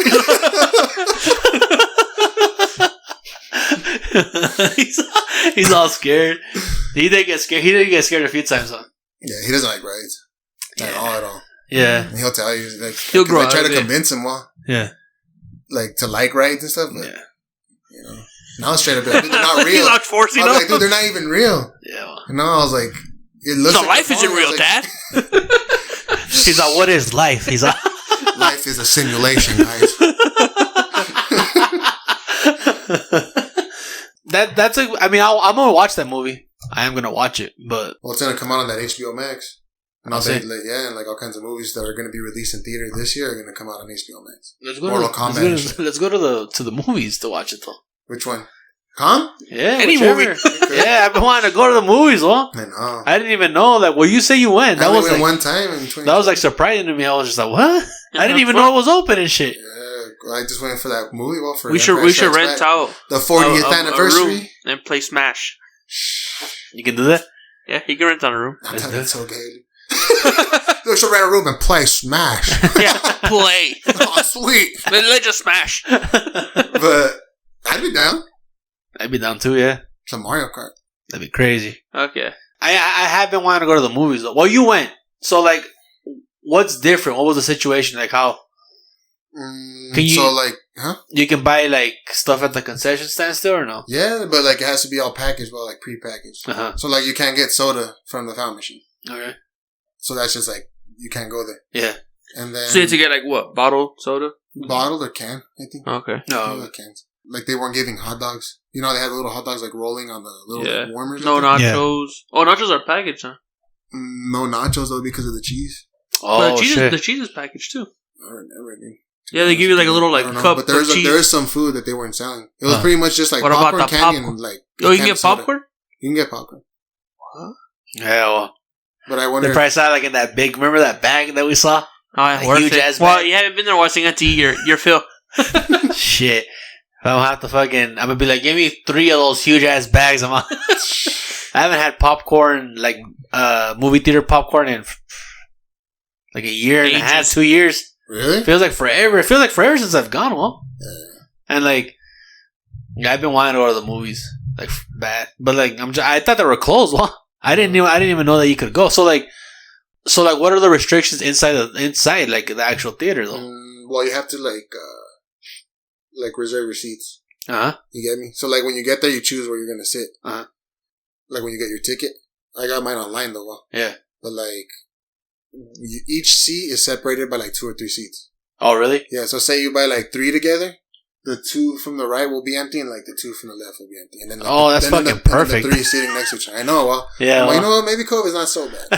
He's all scared. He did get scared. He did get scared a few times, though. Yeah, he doesn't like rides. At all. Yeah. And he'll tell you, like, he'll grow up. I try to convince him, yeah. Like, to like rides and stuff, but, yeah. Now it's straight up, dude, they're not real. He's not forcing them. Like, dude, they're not even real. Yeah. Well. And I was like, it looks so like life isn't real, Dad. He's like, what is life? He's like, life is a simulation, guys. That's a. I mean, I'm gonna watch that movie. I am gonna watch it, but it's gonna come out on that HBO Max. And and all kinds of movies that are gonna be released in theater this year are gonna come out on HBO Max. Mortal Kombat. Let's go to the movies to watch it though. Which one? Huh? Yeah, any whichever. movie. Yeah, I've been wanting to go to the movies, well. I know. I didn't even know that. Well, you say you went. That was like one time in 20. That was like surprising to me. I was just like, what? I didn't even know it was open and shit. Yeah, I just went for that movie. Well, we should rent out the 40th anniversary a room and play Smash. You can do that. Yeah, you can rent out a room. That's so gay. We should rent a room and play Smash. Yeah, play. Oh, sweet. Let's just Smash. But I'd be down. I'd be down too, yeah. Some Mario Kart. That'd be crazy. Okay. I have been wanting to go to the movies though. Well, you went. So like, what's different? What was the situation? Like how? Can you? So like, huh? You can buy like stuff at the concession stand still or no? Yeah, but like it has to be all packaged, well, like pre-packaged. Uh-huh. So like you can't get soda from the fountain machine. Okay. So that's just like you can't go there. Yeah. And then so you have to get like what? Bottled soda? Bottled or can? I think. Okay. No cans. Like they weren't giving hot dogs. You know, they had the little hot dogs like rolling on the little like, warmers. No nachos. Yeah. Oh, nachos are packaged, huh? No nachos though because of the cheese. Oh, the cheese is packaged too. Everything. Yeah, they give you like a little like cup but of cheese. There is some food that they weren't selling. It was pretty much just like what popcorn about the candy popcorn? and like. Oh, you can get popcorn. You can get popcorn. What? Yeah, well. But I wonder. They probably saw like in that big. Remember that bag that we saw? Oh, yeah, like huge ass bag. Well, you haven't been there watching it to eat your fill. Shit. I don't have to fucking. I'm gonna be like, give me 3 of those huge ass bags. I haven't had popcorn like movie theater popcorn in like a year and a half, 2 years. Really? Feels like forever. It feels like forever since I've gone. Well, and like, yeah, I've been wanting to go to the movies like bad, but like I thought they were closed. Well, I didn't even know that you could go. So like, what are the restrictions inside like the actual theater though? Well, you have to like reserve your seats. Uh huh. You get me? So like when you get there, you choose where you're gonna sit. Uh huh. Like when you get your ticket, I got mine online though. Well. Yeah. But like, each seat is separated by like 2 or 3 seats. Oh really? Yeah. So say you buy like 3 together, the 2 from the right will be empty, and like the 2 from the left will be empty. And then like, that's fucking perfect. And the 3 sitting next to each other. I know. Well, yeah. Well, you know what? Maybe COVID's not so bad.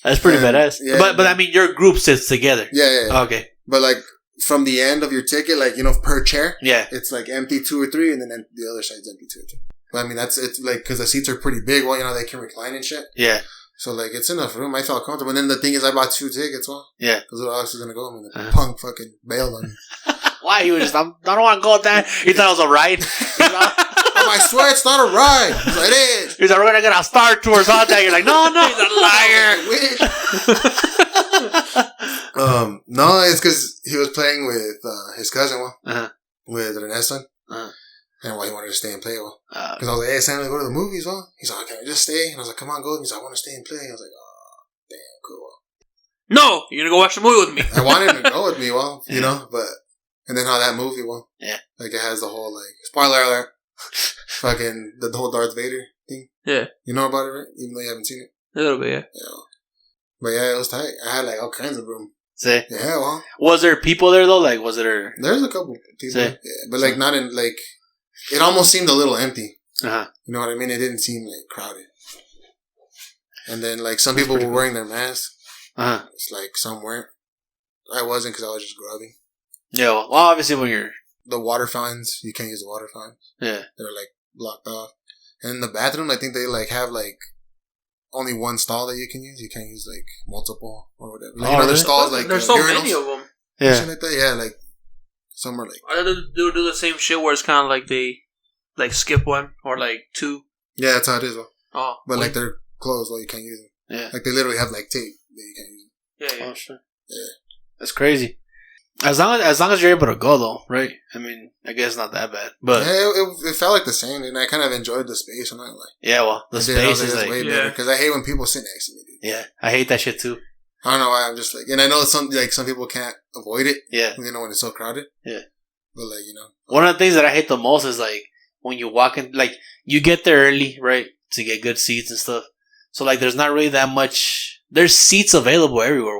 That's pretty badass. Yeah, but I mean, your group sits together. Yeah. Okay. But like from the end of your ticket, like per chair, yeah, it's like empty 2 or 3, and then the other side's empty 2 or 3. But I mean, it's like because the seats are pretty big. Well, they can recline and shit. Yeah. So, like, it's enough room. I felt comfortable. And then the thing is, I bought 2 tickets, well. Yeah. Because who else is going to go? I mean, the punk fucking bailed on me. Why? He was just, I don't want to go with that. He thought it was a ride. I swear it's not a ride. He's like, it is. He's like, we're going to get our Star Tours on that. You're like, no. He's a liar. No, it's because he was playing with his cousin, well, with Rene's son. And why he wanted to stay and play, well. Because I was like, hey, Sam, go to the movies, well. He's like, can I just stay? And I was like, come on, go with me. He's like, I want to stay and play. I was like, oh, damn, cool. No, you're going to go watch the movie with me. I wanted him to go with me, well, you know, but, and then how that movie, well, like it has the whole, like, spoiler alert, fucking, the whole Darth Vader thing. Yeah. You know about it, right? Even though you haven't seen it. A little bit, yeah. But yeah, it was tight. I had, like, all kinds of room. See? Yeah, well. Was there people there, though? Like, was there... There's a couple people. Yeah, but, like, not in, like... It almost seemed a little empty. You know what I mean? It didn't seem, like, crowded. And then, like, some people were wearing their masks. It's like, some weren't. I wasn't because I was just grubbing. Yeah, well, obviously when you're... The water fountains, you can't use the water fountains. Yeah. They're, like, blocked off. And in the bathroom, I think they, like, have, like... Only one stall that you can use. You can't use, like, multiple or whatever. Like, you know, there's stalls, like, there's so many of them. Yeah. Shit like that. Yeah, like, some are, like... I do the same shit where it's kind of like they, like, skip one or, like, 2. Yeah, that's how it is, though. Oh. But, like, they're closed, well, you can't use them. Yeah. Like, they literally have, like, tape that you can't use them. Yeah. Oh, sure. Yeah. That's crazy. As long as you're able to go, though, right? I mean, I guess it's not that bad. But yeah, it felt like the same, and I kind of enjoyed the space. I'm not like, yeah, well, the space is like way better because I hate when people sit next to me, dude. Yeah, I hate that shit too. I don't know why. I'm just like, and I know some people can't avoid it. Yeah, you know when it's so crowded. Yeah, but like one of the things that I hate the most is like when you walk in, like you get there early, right, to get good seats and stuff. So like, there's not really that much. There's seats available everywhere,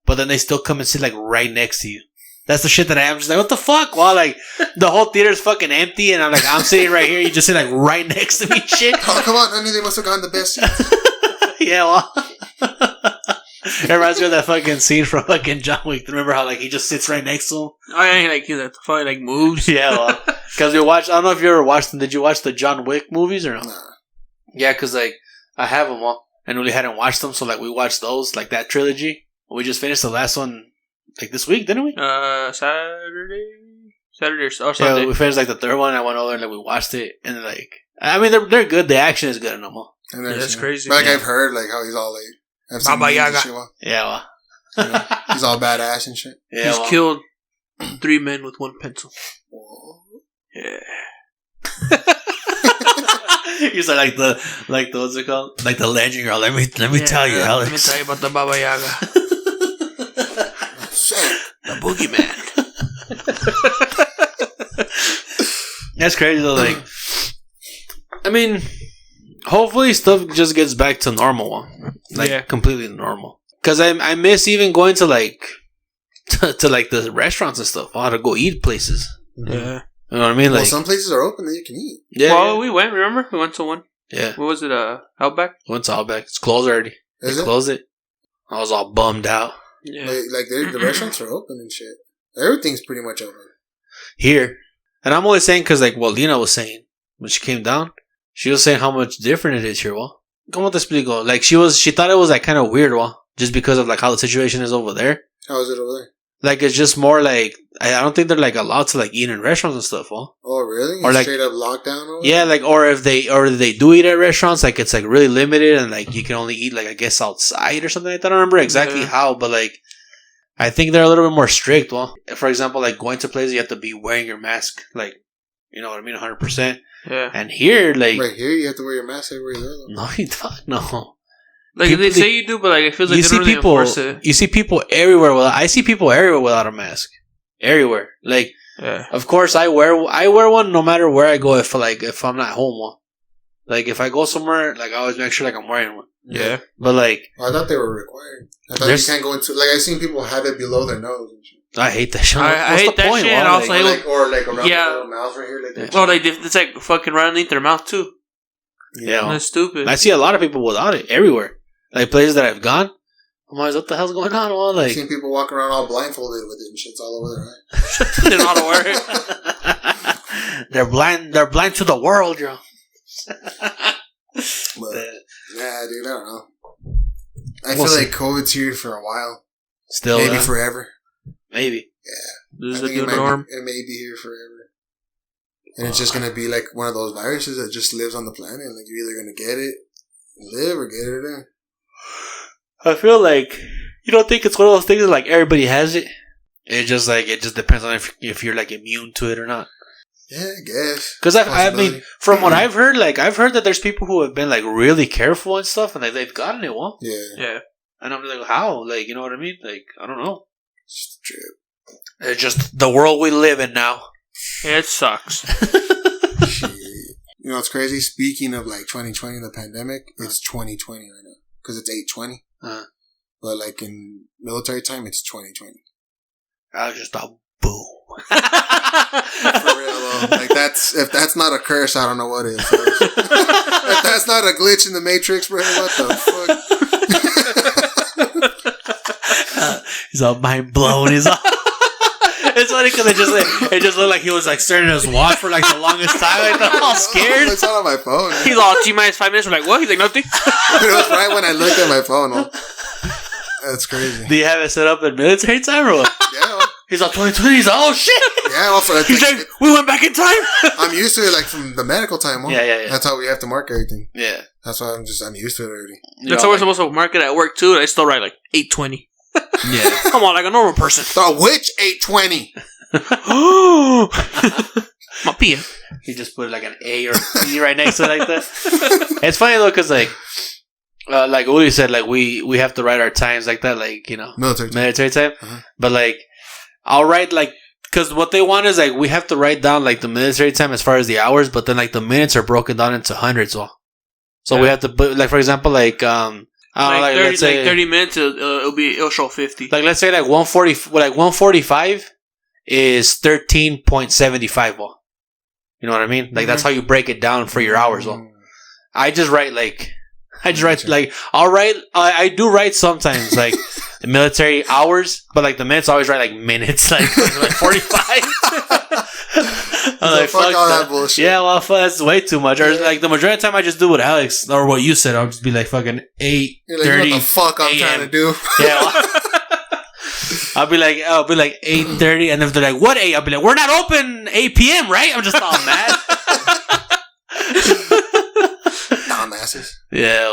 but then they still come and sit like right next to you. That's the shit that I'm just like, what the fuck? Well, like, the whole theater's fucking empty, and I'm like, I'm sitting right here, you just sit like right next to me, shit. Oh, come on, I mean, they must have gotten the best seats. Yeah, well. It reminds me of that fucking scene from fucking John Wick. Remember how, like, he just sits right next to him? Oh, yeah, like, he fucking, like, moves. Yeah, well. Because we watched, I don't know if you ever watched them. Did you watch the John Wick movies or no? Nah. Yeah, because, like, I have them all, and we hadn't watched them, so, like, we watched those, like, that trilogy. We just finished the last one. Like this week, didn't we? Saturday or Sunday. Yeah, we finished like the third one. I went over and like we watched it, and like, I mean, they're good. The action is good in them all. Yeah, that's crazy. But like I've heard like how he's all like Baba Yaga. Yeah, well, he's all badass and shit. Yeah, he's killed 3 men with 1 pencil. Yeah. He's like the what's it called? Like the legend girl. Let me tell you, Alex. Let me tell you about the Baba Yaga. The boogeyman. That's crazy though. Like, I mean, hopefully stuff just gets back to normal. Like completely normal. Because I miss even going to like to like the restaurants and stuff. I had to go eat places. Yeah. You know what I mean? Like, well, some places are open that you can eat. Yeah. Well, we went. Remember, we went to one. Yeah. What was it? Outback. We went to Outback. It's closed already. They closed it. I was all bummed out. Yeah. Like the restaurants are open and shit. Everything's pretty much open here, and I'm only saying because like what Lena was saying when she came down, she was saying how much different it is here. Well, como te explico? Like she thought it was like kind of weird. Well, just because of like how the situation is over there. How is it over there? Like it's just more like I don't think they're like allowed to like eat in restaurants and stuff. Well. Oh really? Or like straight up lockdown? Over yeah, like or if they do eat at restaurants, like it's like really limited and like you can only eat like I guess outside or something like that. I don't remember exactly how, but like. I think they're a little bit more strict. Well, for example, like going to places, you have to be wearing your mask, like, you know what I mean, 100%. Yeah. And here, like, right here, you have to wear your mask everywhere you go. No, you don't. No. Like they say you do, but like it feels like they don't really enforce it. You see people everywhere. I see people everywhere without a mask. Everywhere. Like, of course, I wear one no matter where I go. If I'm not home, well. Like if I go somewhere, like I always make sure like I'm wearing one. Yeah. But like, I thought they were required. I thought you can't go into like I've seen people have it below their nose and shit. I hate that shit. I hate that shit. And also, or like around their little mouth right here. Like well, it's like fucking right underneath their mouth too. Yeah, that's stupid. I see a lot of people without it everywhere. Like places that I've gone, I'm always, what the hell's going on? Well, like I've seen people walking around all blindfolded with it and shit's all over their eyes. They don't know how to wear it. They're blind. They're blind to the world, yo. But, yeah, dude, I don't know. I feel like COVID's here for a while. Still, maybe forever. Maybe. Yeah. This is the new norm. It may be here forever. And it's just going to be like one of those viruses that just lives on the planet. Like, you're either going to get it, live, or get it in. I feel like, you don't think it's one of those things that, like, everybody has it? It just depends on if you're, like, immune to it or not. Yeah, I guess. Because, I mean, from what I've heard, like, I've heard that there's people who have been, like, really careful and stuff, and like, they've gotten it, well. Yeah. And I'm like, how? Like, you know what I mean? Like, I don't know. It's true. It's just the world we live in now. It sucks. Shit. You know, it's crazy. Speaking of, like, 2020, the pandemic, it's 2020 right now. Because it's 8/20. But, like, in military time, it's 2020. I just thought, boom. For real, though. Like, if that's not a curse, I don't know what is. If that's not a glitch in the Matrix, bro, what the fuck? He's all mind blown. He's all... It's funny because it just looked like he was like staring at his watch for like the longest time. Like, all scared. It's not on my phone. Man. He's all T-minus 5 minutes. We're like, what? He's like, nothing. It was right when I looked at my phone. Huh? That's crazy. Do you have it set up in military time or what? Yeah. He's all 2020. He's all, oh shit. Yeah. Well, he's like, we went back in time. I'm used to it, like from the medical time. Huh? Yeah. That's how we have to mark everything. Yeah. That's why I'm used to it already. That's how we're supposed to mark it at work too. And I still write like 8:20. Yeah. Come on, like a normal person. The which 8:20? My PM. He just put like an A or a P right next to it like that. It's funny though, because like Uli said, like we have to write our times like that, like, you know, military time. Uh-huh. But like, I'll write like, because what they want is like we have to write down like the military time as far as the hours, but then like the minutes are broken down into hundreds. So we have to put, like, for example, like I don't know, like 30, let's say 30 minutes. It'll show 50. Like, let's say like 145 is 13.75. Well, you know what I mean? Like, that's how you break it down for your hours. Well, I just write like I'll write. I do write sometimes like the military hours, but like the minutes I always write like minutes, like 45. Like, fuck all that bullshit. Yeah, well, that's way too much. Or like the majority of the time, I just do what Alex or what you said. I'll just be like fucking 8:30. Like, what the fuck I'm trying to do? Yeah. Well, I'll be like 8:30, and if they're like, what 8? I'll be like, we're not open 8 p.m. right? I'm just all mad. Dumbasses. Yeah.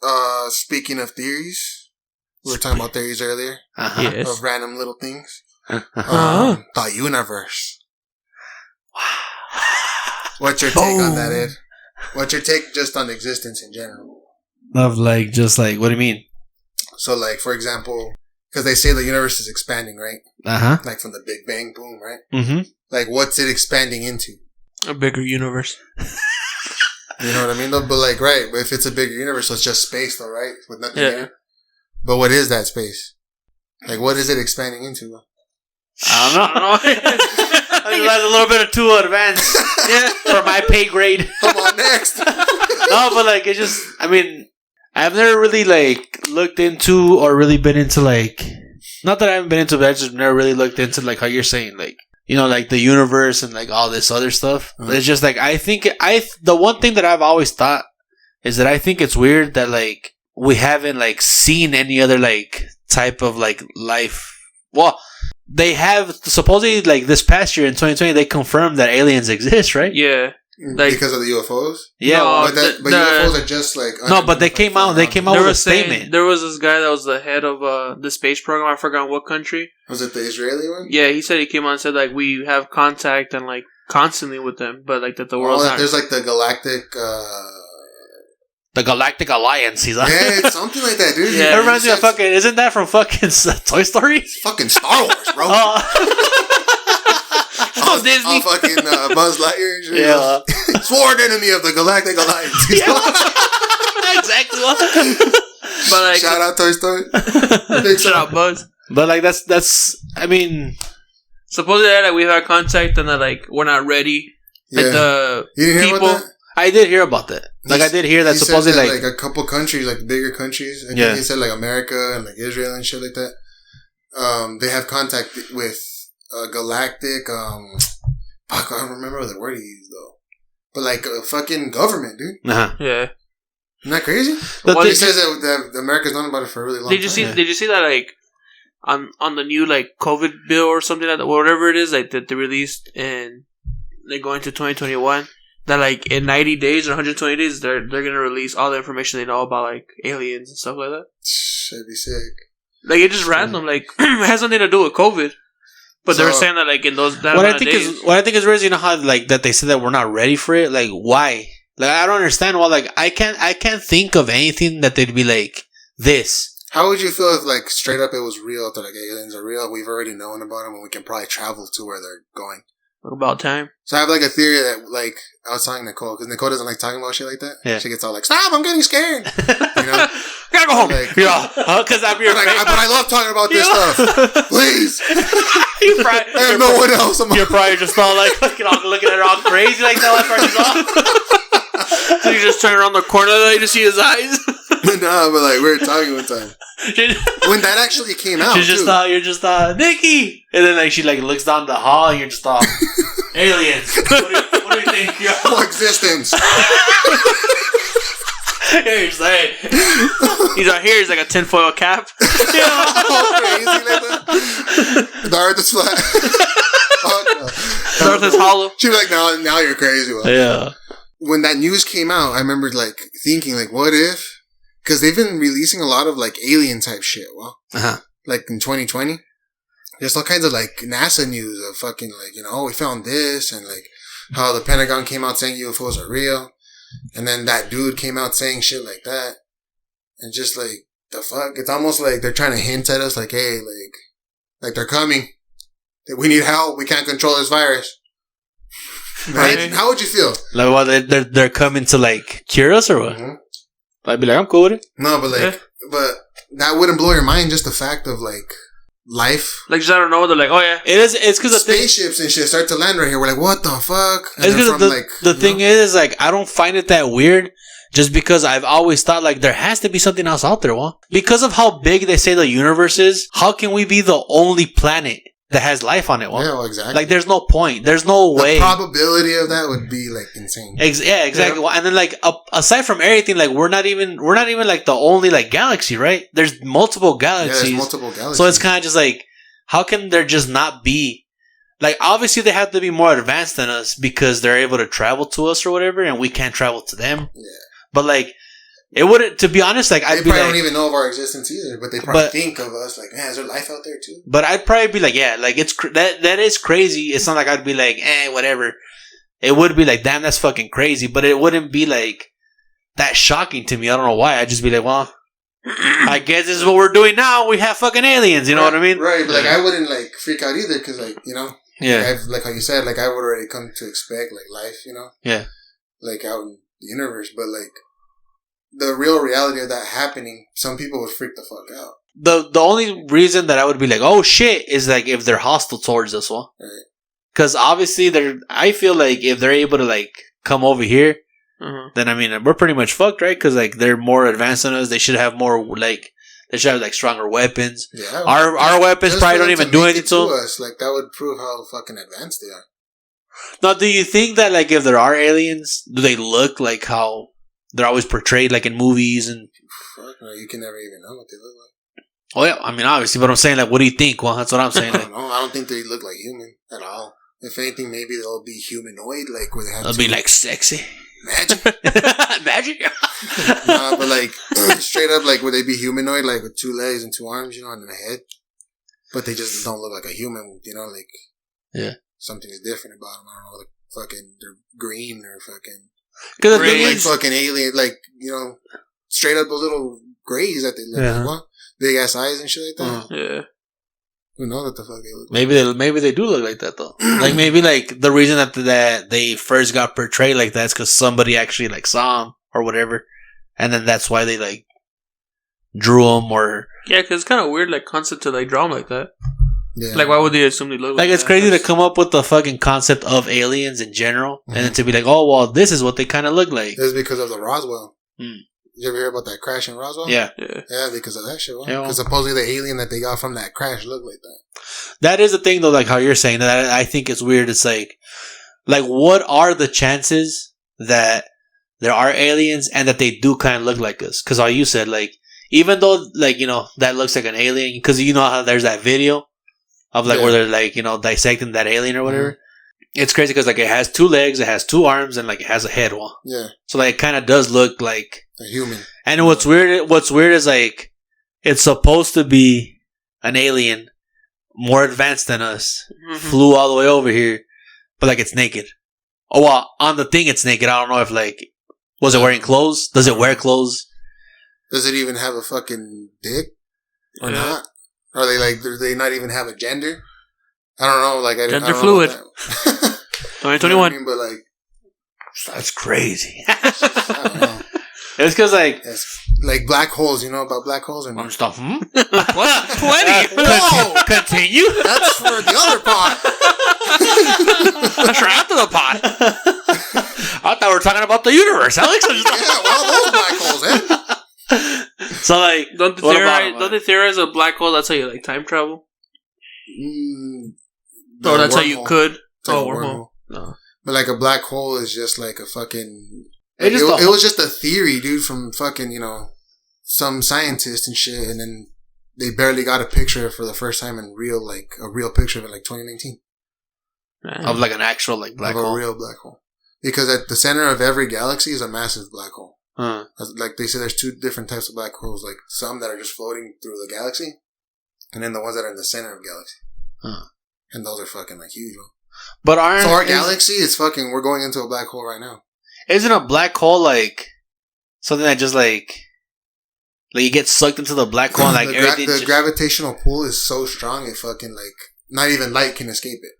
Well. Speaking of theories, we were talking about theories earlier. Yes. Of random little things. The universe. What's your take on that, Ed? What's your take just on existence in general? Of like, just like, what do you mean? So, like, for example, because they say the universe is expanding, right? Like from the Big Bang, boom, right? Mm-hmm. Like, what's it expanding into? A bigger universe. You know what I mean? Though, but like, right, if it's a bigger universe, so it's just space, though, right? With nothing there. But what is that space? Like, what is it expanding into? I don't know. I think that's a little bit of too advanced for my pay grade. Come on, next. No, but like, it's just, I mean, I've never really like looked into or really been into like, not that I haven't been into, but I just never really looked into like how you're saying, like, you know, like the universe and like all this other stuff. It's just like, I think the one thing that I've always thought is that I think it's weird that like we haven't like seen any other like type of like life. Well, they have supposedly like this past year in 2020 they confirmed that aliens exist, right? Yeah. Like, because of the UFOs? Yeah. No, but UFOs are just like... No, but they came out with a statement. There was this guy that was the head of the space program. I forgot what country. Was it the Israeli one? Yeah, he said he came out and said like we have contact and like constantly with them, but like that the world. There's like the galactic... The Galactic Alliance. He's like, yeah, it's something like that, dude. Yeah, it reminds me of fucking... Isn't that from fucking Toy Story? It's fucking Star Wars, bro. Disney. Fucking Buzz Lightyear and shit. Yeah. Sworn enemy of the Galactic Alliance. Exactly. But like, shout out Toy Story. Shout out Buzz. But like that's I mean, supposedly like we've had contact and that like we're not ready. Yeah. Like the you didn't hear people. about that? I did hear about that. Like I did hear that supposedly like a couple countries, like bigger countries, and he said like America and like Israel and shit like that. They have contact with galactic. I don't remember the word he used though, but like a fucking government, dude. Yeah. Isn't that crazy? Well, he says that America's known about it for a really long time. Did you see that, like, on the new, like, COVID bill or something like that, whatever it is, like, that they released and they're going to 2021, that, like, in 90 days or 120 days, they're going to release all the information they know about, like, aliens and stuff like that. Should be sick. Like, it's just random. Like, it has nothing to do with COVID. But they're saying that, like, in those what I think is weird, you know how, like, that they said that we're not ready for it? Like, why? Like, I don't understand why. Like, I can't think of anything that they'd be like, this. How would you feel if, like, straight up it was real, that, like, aliens are real, we've already known about them, and we can probably travel to where they're going? About time. So I have, like, a theory that, like, I was telling Nicole, because Nicole doesn't like talking about shit like that. Yeah. She gets all like, stop, I'm getting scared. You know? Gotta go home. Like, Yeah. Because I'm your but I love talking about this stuff. Please. And no one else. You're probably just all like, looking at her all crazy like that. Like, So you just turn around the corner and you see his eyes. Nah, but like, we were talking one time. When that actually came out, you're just Nikki, and then like she like looks down the hall, and you're just aliens. What do you think? Coexistence. He's like, he's out here. He's like a tinfoil cap. Crazy like that. The earth is flat. The earth is hollow. She was like, now you're crazy. Well, yeah. When that news came out, I remember like thinking like, what if? Because they've been releasing a lot of like alien type shit. Well, like in 2020, there's all kinds of like NASA news of fucking like, you know, oh, we found this, and like how the Pentagon came out saying UFOs are real, and then that dude came out saying shit like that, and just like the fuck, it's almost like they're trying to hint at us like, hey, like they're coming, that we need help, we can't control this virus. Right? How would you feel? Like, what, they're coming to like cure us or what? Mm-hmm. I'd be like, I'm cool with it. No, but like, but that wouldn't blow your mind. Just the fact of like life. Like, just I don't know. They're like, oh yeah, it is. It's because spaceships and shit start to land right here. We're like, what the fuck? And it's because the thing is like, I don't find it that weird. Just because I've always thought like there has to be something else out there. Well, because of how big they say the universe is, how can we be the only planet that has life on it? Well, yeah, well, exactly. Like, there's no point. There's no way. The probability of that would be like insane. Yeah, exactly. Yeah. And then like aside from everything, like we're not even like the only like galaxy, right? There's multiple galaxies. Yeah, there's multiple galaxies. So it's kind of just like, how can there just not be? Like, obviously they have to be more advanced than us because they're able to travel to us or whatever, and we can't travel to them. Yeah. But like, it wouldn't. To be honest, like they probably don't even know of our existence either. But they probably think of us like, man, is there life out there too? But I'd probably be like, yeah, like it's that is crazy. It's not like I'd be like, whatever. It would be like, damn, that's fucking crazy. But it wouldn't be like that shocking to me. I don't know why. I'd just be like, well, I guess this is what we're doing now. We have fucking aliens. You know what I mean? Right. But like, I wouldn't like freak out either because like, you know, yeah, like how you said, like I would already come to expect like life, you know, yeah, like out in the universe, but like. The real reality of that happening, some people would freak the fuck out. The only reason that I would be like, oh shit, is like if they're hostile towards us, well, because obviously I feel like if they're able to like come over here, then I mean we're pretty much fucked, right? Because like they're more advanced than us. They should have more like they should have like stronger weapons. Yeah, our weapons probably don't even do anything to us. Like that would prove how fucking advanced they are. Now, do you think that like if there are aliens, do they look like how? They're always portrayed like in movies and. Fuck no, you can never even know what they look like. Oh yeah, I mean obviously, but I'm saying like, what do you think? Well, that's what I'm saying. Like, I don't think they look like human at all. If anything, maybe they'll be humanoid, like where they have. They'll be like sexy. Magic. Magic. Nah, but like straight up, like would they be humanoid, like with 2 legs and 2 arms, you know, and a head? But they just don't look like a human, you know, like. Yeah. Something's different about them. I don't know, like fucking they're green or fucking. Because like fucking alien, like, you know, straight up those little grays that they look like, what? Big ass eyes and shit like that. Yeah. Who knows what the fuck they look like? Maybe they do look like that though. Like maybe like the reason that they first got portrayed like that is because somebody actually like saw them or whatever, and then that's why they like drew them or. Yeah, because it's kind of weird, like concept to like draw them like that. Yeah. Like, why would they assume they look like it's that? crazy to come up with the fucking concept of aliens in general, and then to be like, oh, well, this is what they kind of look like. It's because of the Roswell. Did you ever hear about that crash in Roswell? Yeah. Yeah, because of that shit. Because supposedly the alien that they got from that crash looked like that. That is the thing, though, like how you're saying that. I think it's weird. It's like what are the chances that there are aliens and that they do kind of look like us. Because all you said, like, even though, like, you know, that looks like an alien, because you know how there's that video of, like, where they're, like, you know, dissecting that alien or whatever. Mm-hmm. It's crazy because, like, it has 2 legs, it has 2 arms, and, like, it has a head wall. Yeah. So, like, it kind of does look like a human. And what's weird is, like, it's supposed to be an alien more advanced than us, flew all the way over here, but, like, it's naked. Oh, well, on the thing it's naked. I don't know if, like, was it wearing clothes? Does it wear clothes? Does it even have a fucking dick? Or not? Are they, like, do they not even have a gender? I don't know, like, gender fluid. 2021. You know what I mean? But, like, that's crazy. I don't know. It's because, like... like black holes, you know about black holes? Or stuff. What? Plenty. Whoa! Continue? That's for the other pot. That's for after the pot. I thought we were talking about the universe, Alex. Yeah, well, those black holes, eh? So, like... Don't they theorize a black hole? That's how you, like, time travel? Or that's how you could? Like wormhole. No. But, like, a black hole is just, like, a fucking... Like, it was just a theory, dude, from fucking, you know, some scientist and shit, and then they barely got a picture for the first time in real, like, a real picture of it, like, 2019. Of, like, an actual, like, black hole? Of a real black hole. Because at the center of every galaxy is a massive black hole. Like, they say there's 2 different types of black holes, like, some that are just floating through the galaxy, and then the ones that are in the center of the galaxy. And those are fucking, like, huge, bro. But so our galaxy is fucking, we're going into a black hole right now. Isn't a black hole, like, something that just, like you get sucked into the black hole and, like, everything... The gravitational pull is so strong, it fucking, like, not even light can escape it.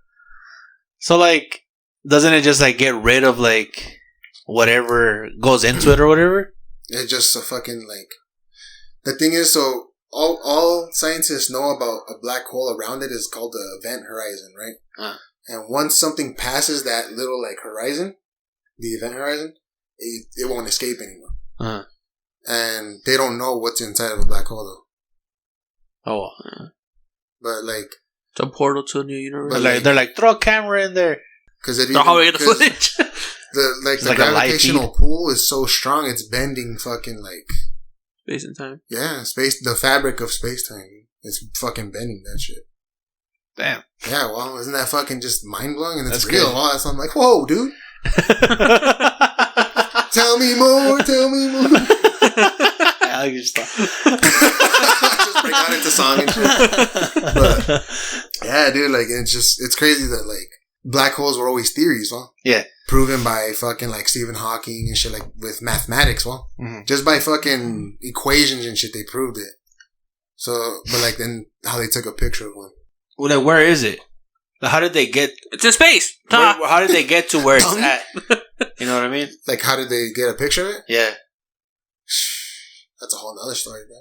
So, like, doesn't it just, like, get rid of, like, whatever goes into it or whatever? It's just a fucking, like... The thing is, so, all scientists know about a black hole around it is called the event horizon, right? And once something passes that little, like, horizon... the event horizon, it won't escape anymore. And they don't know what's inside of a black hole, though. Oh. But, like... It's a portal to a new universe. But, like, they're like, throw a camera in there. Because it how we get the footage. The gravitational pull is so strong, it's bending fucking, like... space and time. Yeah, the fabric of space-time. It's fucking bending that shit. Damn. Yeah, well, isn't that fucking just mind-blowing? And it's That's real. Well, so I'm like, whoa, dude. Tell me more. I just break out into song and shit. But yeah, dude, like it's crazy that like black holes were always theories, well. Yeah. Proven by fucking like Stephen Hawking and shit, like with mathematics, well. Just by fucking equations and shit, they proved it. So, but like then how they took a picture of one. Well, like, where is it? How did they get... It's in space. How did they get to where it's at? You know what I mean? Like, how did they get a picture of it? Yeah. That's a whole nother story, bro.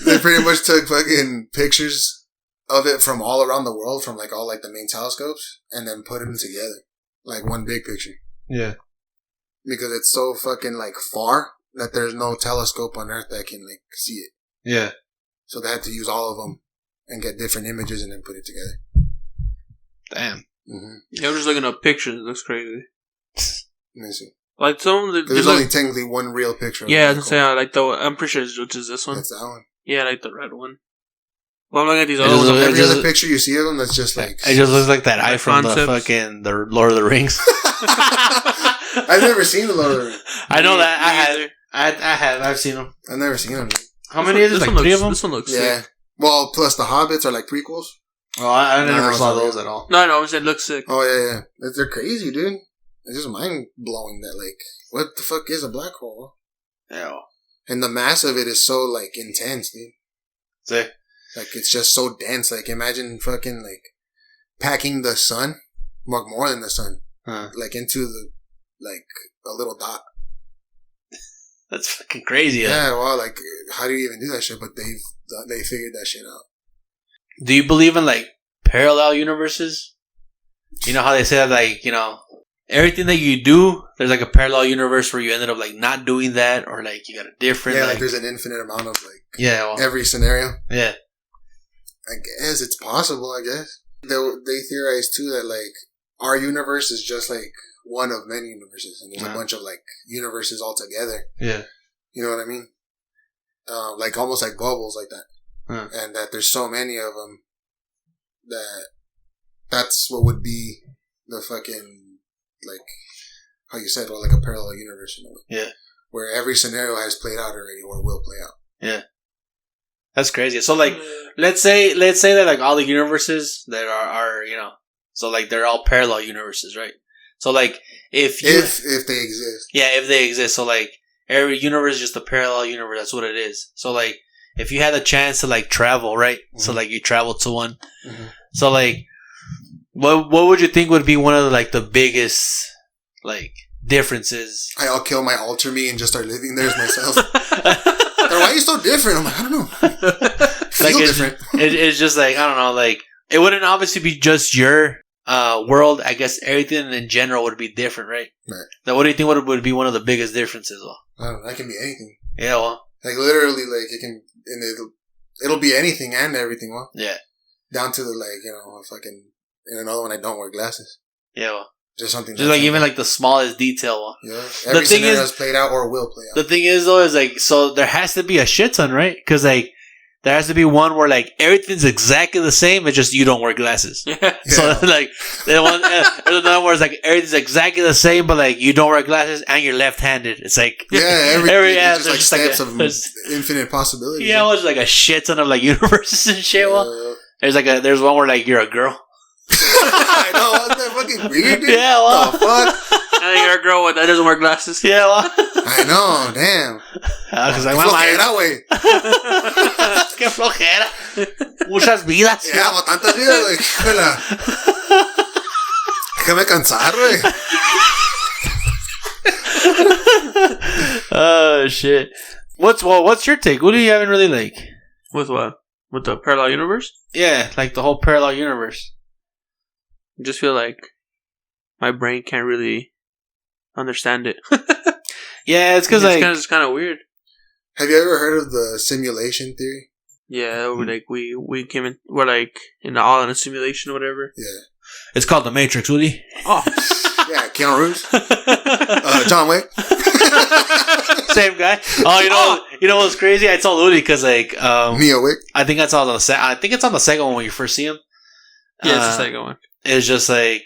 They pretty much took fucking pictures of it from all around the world, from like all like the main telescopes, and then put them together. Like one big picture. Yeah. Because it's so fucking like far that there's no telescope on Earth that can like see it. Yeah. So they had to use all of them and get different images and then put it together. Damn. Yeah, I'm just looking at pictures. It looks crazy. Let me see. Like some, there's only technically one real picture. Yeah, I was gonna say I like the. I'm pretty sure it's this one. That's that one. Yeah, I like the red one. Well, I'm looking at these other ones. Every other picture you see of them, that's just like it just looks like that eye from the Lord of the Rings. I've never seen the Lord of the Rings. I know that I've seen them. I've never seen them. How many is it? Like 3 of them? This one looks sick. Well, plus the Hobbits are like prequels. Oh, I never saw those at all. No, I said looks sick. Oh yeah. They're crazy, dude. It's just mind blowing that like, what the fuck is a black hole? Yeah. And the mass of it is so like intense, dude. See? Like it's just so dense. Like imagine fucking like packing the sun, more than the sun, like into the like a little dot. That's fucking crazy. Yeah, well, like how do you even do that shit? But they figured that shit out. Do you believe in like parallel universes? You know how they say that, like, you know, everything that you do, there's like a parallel universe where you ended up like not doing that, or like you got a different. Yeah, like there's an infinite amount of like well, every scenario. Yeah, I guess it's possible. I guess they theorize too that like our universe is just like one of many universes, and there's a bunch of like universes all together. Yeah, you know what I mean? Like almost like bubbles, like that, and that there's so many of them that's what would be the fucking like how you said, well, like a parallel universe in a way. Yeah, where every scenario has played out already or will play out. Yeah, that's crazy. So like, let's say that like all the universes that are so like they're all parallel universes, right? So like if they exist, if they exist, so like every universe is just a parallel universe. That's what it is. So like if you had a chance to like travel, right? Mm-hmm. So like you travel to one. Mm-hmm. So like, what would you think would be one of the biggest like differences? I'll kill my alter me and just start living there as myself. Why are you so different? I'm like, I don't know. Feel different. It's just like, I don't know, like it wouldn't obviously be just your world. I guess everything in general would be different, right? Right. Now, what do you think would be one of the biggest differences? Well, I don't know. That can be anything. Yeah, well, like literally, like it can, and it'll be anything and everything. Well, yeah, down to the fucking in another one I don't wear glasses. Yeah, well. Just something. Just like even like the smallest detail. Yeah. Every scenario is played out or will play out. The thing is though is like, so there has to be a shit ton, right? Because like there has to be one where like everything's exactly the same. It's just you don't wear glasses. Yeah. So like there's another where it's like everything's exactly the same, but like you don't wear glasses and you're left-handed. It's like every it's just like steps of infinite possibilities. Yeah, well, it's like a shit ton of like universes and shit. Well, there's one where like you're a girl. I know, wasn't that fucking weird, dude? Yeah, well. The fuck? I think you're a girl that doesn't wear glasses. Yeah, well. I know, damn. Because like, flojera, güey. Qué flojera. Muchas vidas. Yeah, tantas vidas, güey. Déjame cansar, güey. Oh, shit. What's your take? What do you haven't really like? With what? With the parallel universe? Yeah, like the whole parallel universe. I just feel like my brain can't really understand it. Yeah, it's because like it's kind of weird. Have you ever heard of the simulation theory? Yeah, like we came in, we're like all in a simulation or whatever. Yeah, it's called the Matrix, Woody. Oh, yeah, Keanu Reeves, John Wick, same guy. Oh, you know what's crazy? I told Woody because like Neo Wick. I think it's on the second one when you first see him. Yeah, it's the second one. It's just like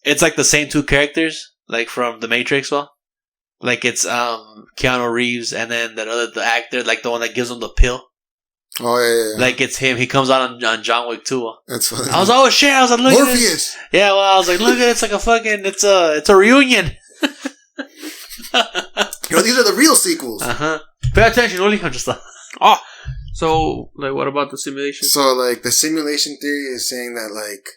it's like the same two characters, like from the Matrix. Well, like it's Keanu Reeves and then the actor, like the one that gives him the pill. Oh yeah. Like it's him. He comes out on John Wick 2. That's funny. I was like, oh shit! I was like, look at this. Yeah, well, I was like, look at it. It's like a fucking. It's a reunion. These are the real sequels. Pay attention, Uli. I'm just oh. So, like, what about the simulation? So, like, the simulation theory is saying that, like,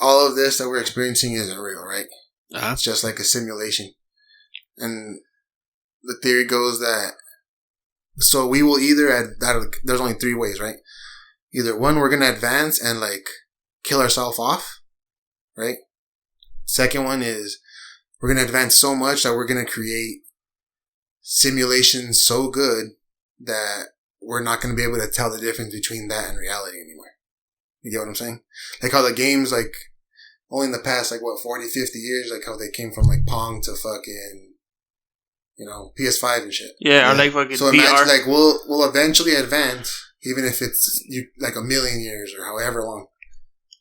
all of this that we're experiencing isn't real, right? It's just like a simulation. And the theory goes that, so we will either, there's only three ways, right? Either one, we're going to advance and, like, kill ourselves off, right? Second one is, we're going to advance so much that we're going to create simulations so good that we're not going to be able to tell the difference between that and reality anymore. You get what I'm saying? Like how the games, like, only in the past, like, 40, 50 years, like how they came from, like, Pong to fucking, PS5 and shit. Yeah, or like fucking so imagine, like, we'll eventually advance, even if it's, like, a million years or however long.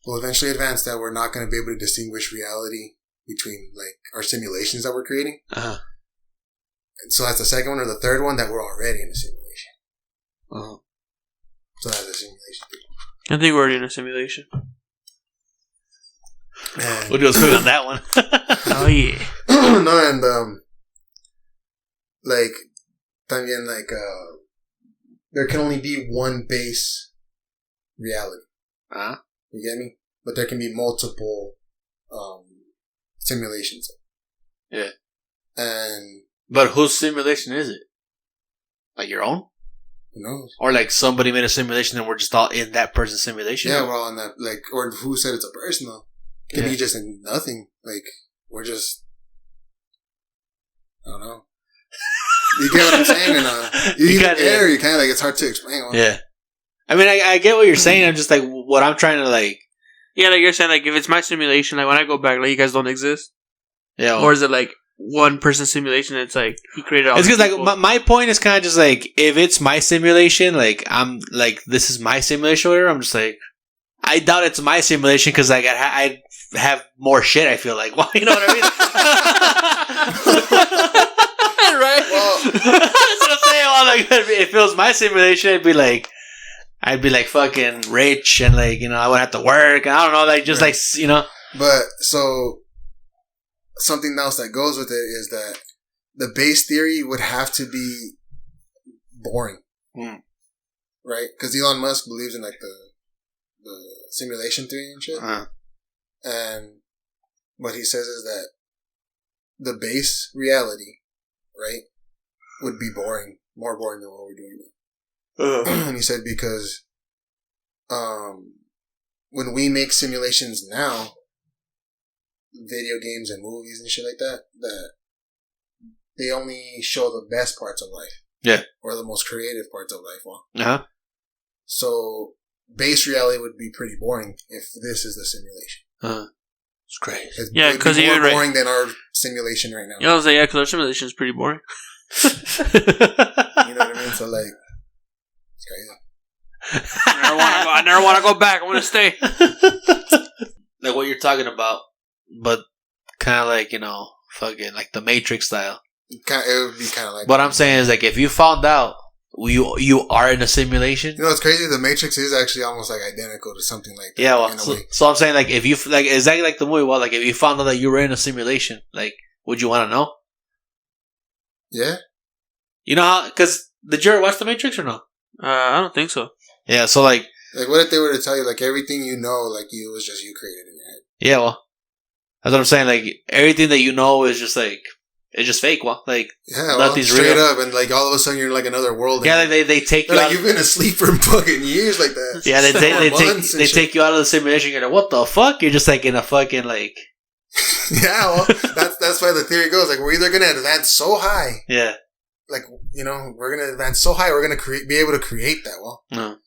We'll eventually advance that we're not going to be able to distinguish reality between, like, our simulations that we're creating. And so that's the second one, or the third one, that we're already in a simulation. So that's a simulation. I think we're already in a simulation. We'll do a quick on that one. Oh yeah. No, and like, también, like, there can only be one base reality. You get me? But there can be multiple simulations. Yeah. But whose simulation is it? Like your own? Who knows? Or like somebody made a simulation and we're just all in that person's simulation? Yeah, we're all in that, like, or who said it's a person though? It could be just in nothing. Like, we're just, I don't know. You get what I'm saying? And you kind of, like, it's hard to explain. Yeah. I mean, I get what you're saying. I'm just like, what I'm trying to like. Yeah, like you're saying, like, if it's my simulation, like when I go back, like, you guys don't exist. Yeah. Or is it like one person simulation? It's like he created all. It's because like my point is kind of just like if it's my simulation, like I'm like this is my simulation or whatever. I'm just like I doubt it's my simulation because like I have more shit. I feel like well, you know what I mean? Right? Well, that's what I'm saying. Well, like if it was my simulation, I'd be like fucking rich and like you know I wouldn't have to work and I don't know like just like you know. But so something else that goes with it is that the base theory would have to be boring, right? Because Elon Musk believes in like the simulation theory and shit, and what he says is that the base reality, right, would be boring, more boring than what we're doing now. And he said because when we make simulations now, video games and movies and shit like that they only show the best parts of life. Yeah. Or the most creative parts of life. Uh-huh. So base reality would be pretty boring if this is the simulation. Uh-huh. It's crazy. Because it's more boring than our simulation right now. Yeah, I was like, because our simulation is pretty boring. You know what I mean? So like, it's crazy. I never want to go back. I want to stay. Like what you're talking about, but kind of like, you know, fucking like the Matrix style. It would be kind of like. What I'm saying is like if you found out you are in a simulation. You know what's crazy? The Matrix is actually almost like identical to something like that. Yeah, well, so I'm saying like if you like exactly like the movie. Well, like if you found out that you were in a simulation, like would you want to know? Yeah. You know how? Because did you ever watch the Matrix or no? I don't think so. Yeah, so like what if they were to tell you like everything you know, like it was just you created in your head? Yeah, well, that's what I'm saying. Like everything that you know is just like it's just fake. Well, like nothing's straight real. Up, and like all of a sudden you're in like another world. Yeah, like they take you. Like you've been asleep for fucking years, like that. Yeah, they take you out of the simulation. You're like, what the fuck? You're just like in a fucking like. Yeah, well, that's why the theory goes. Like we're either gonna advance so high. Yeah. Like we're gonna advance so high, we're gonna be able to create that. Well. No.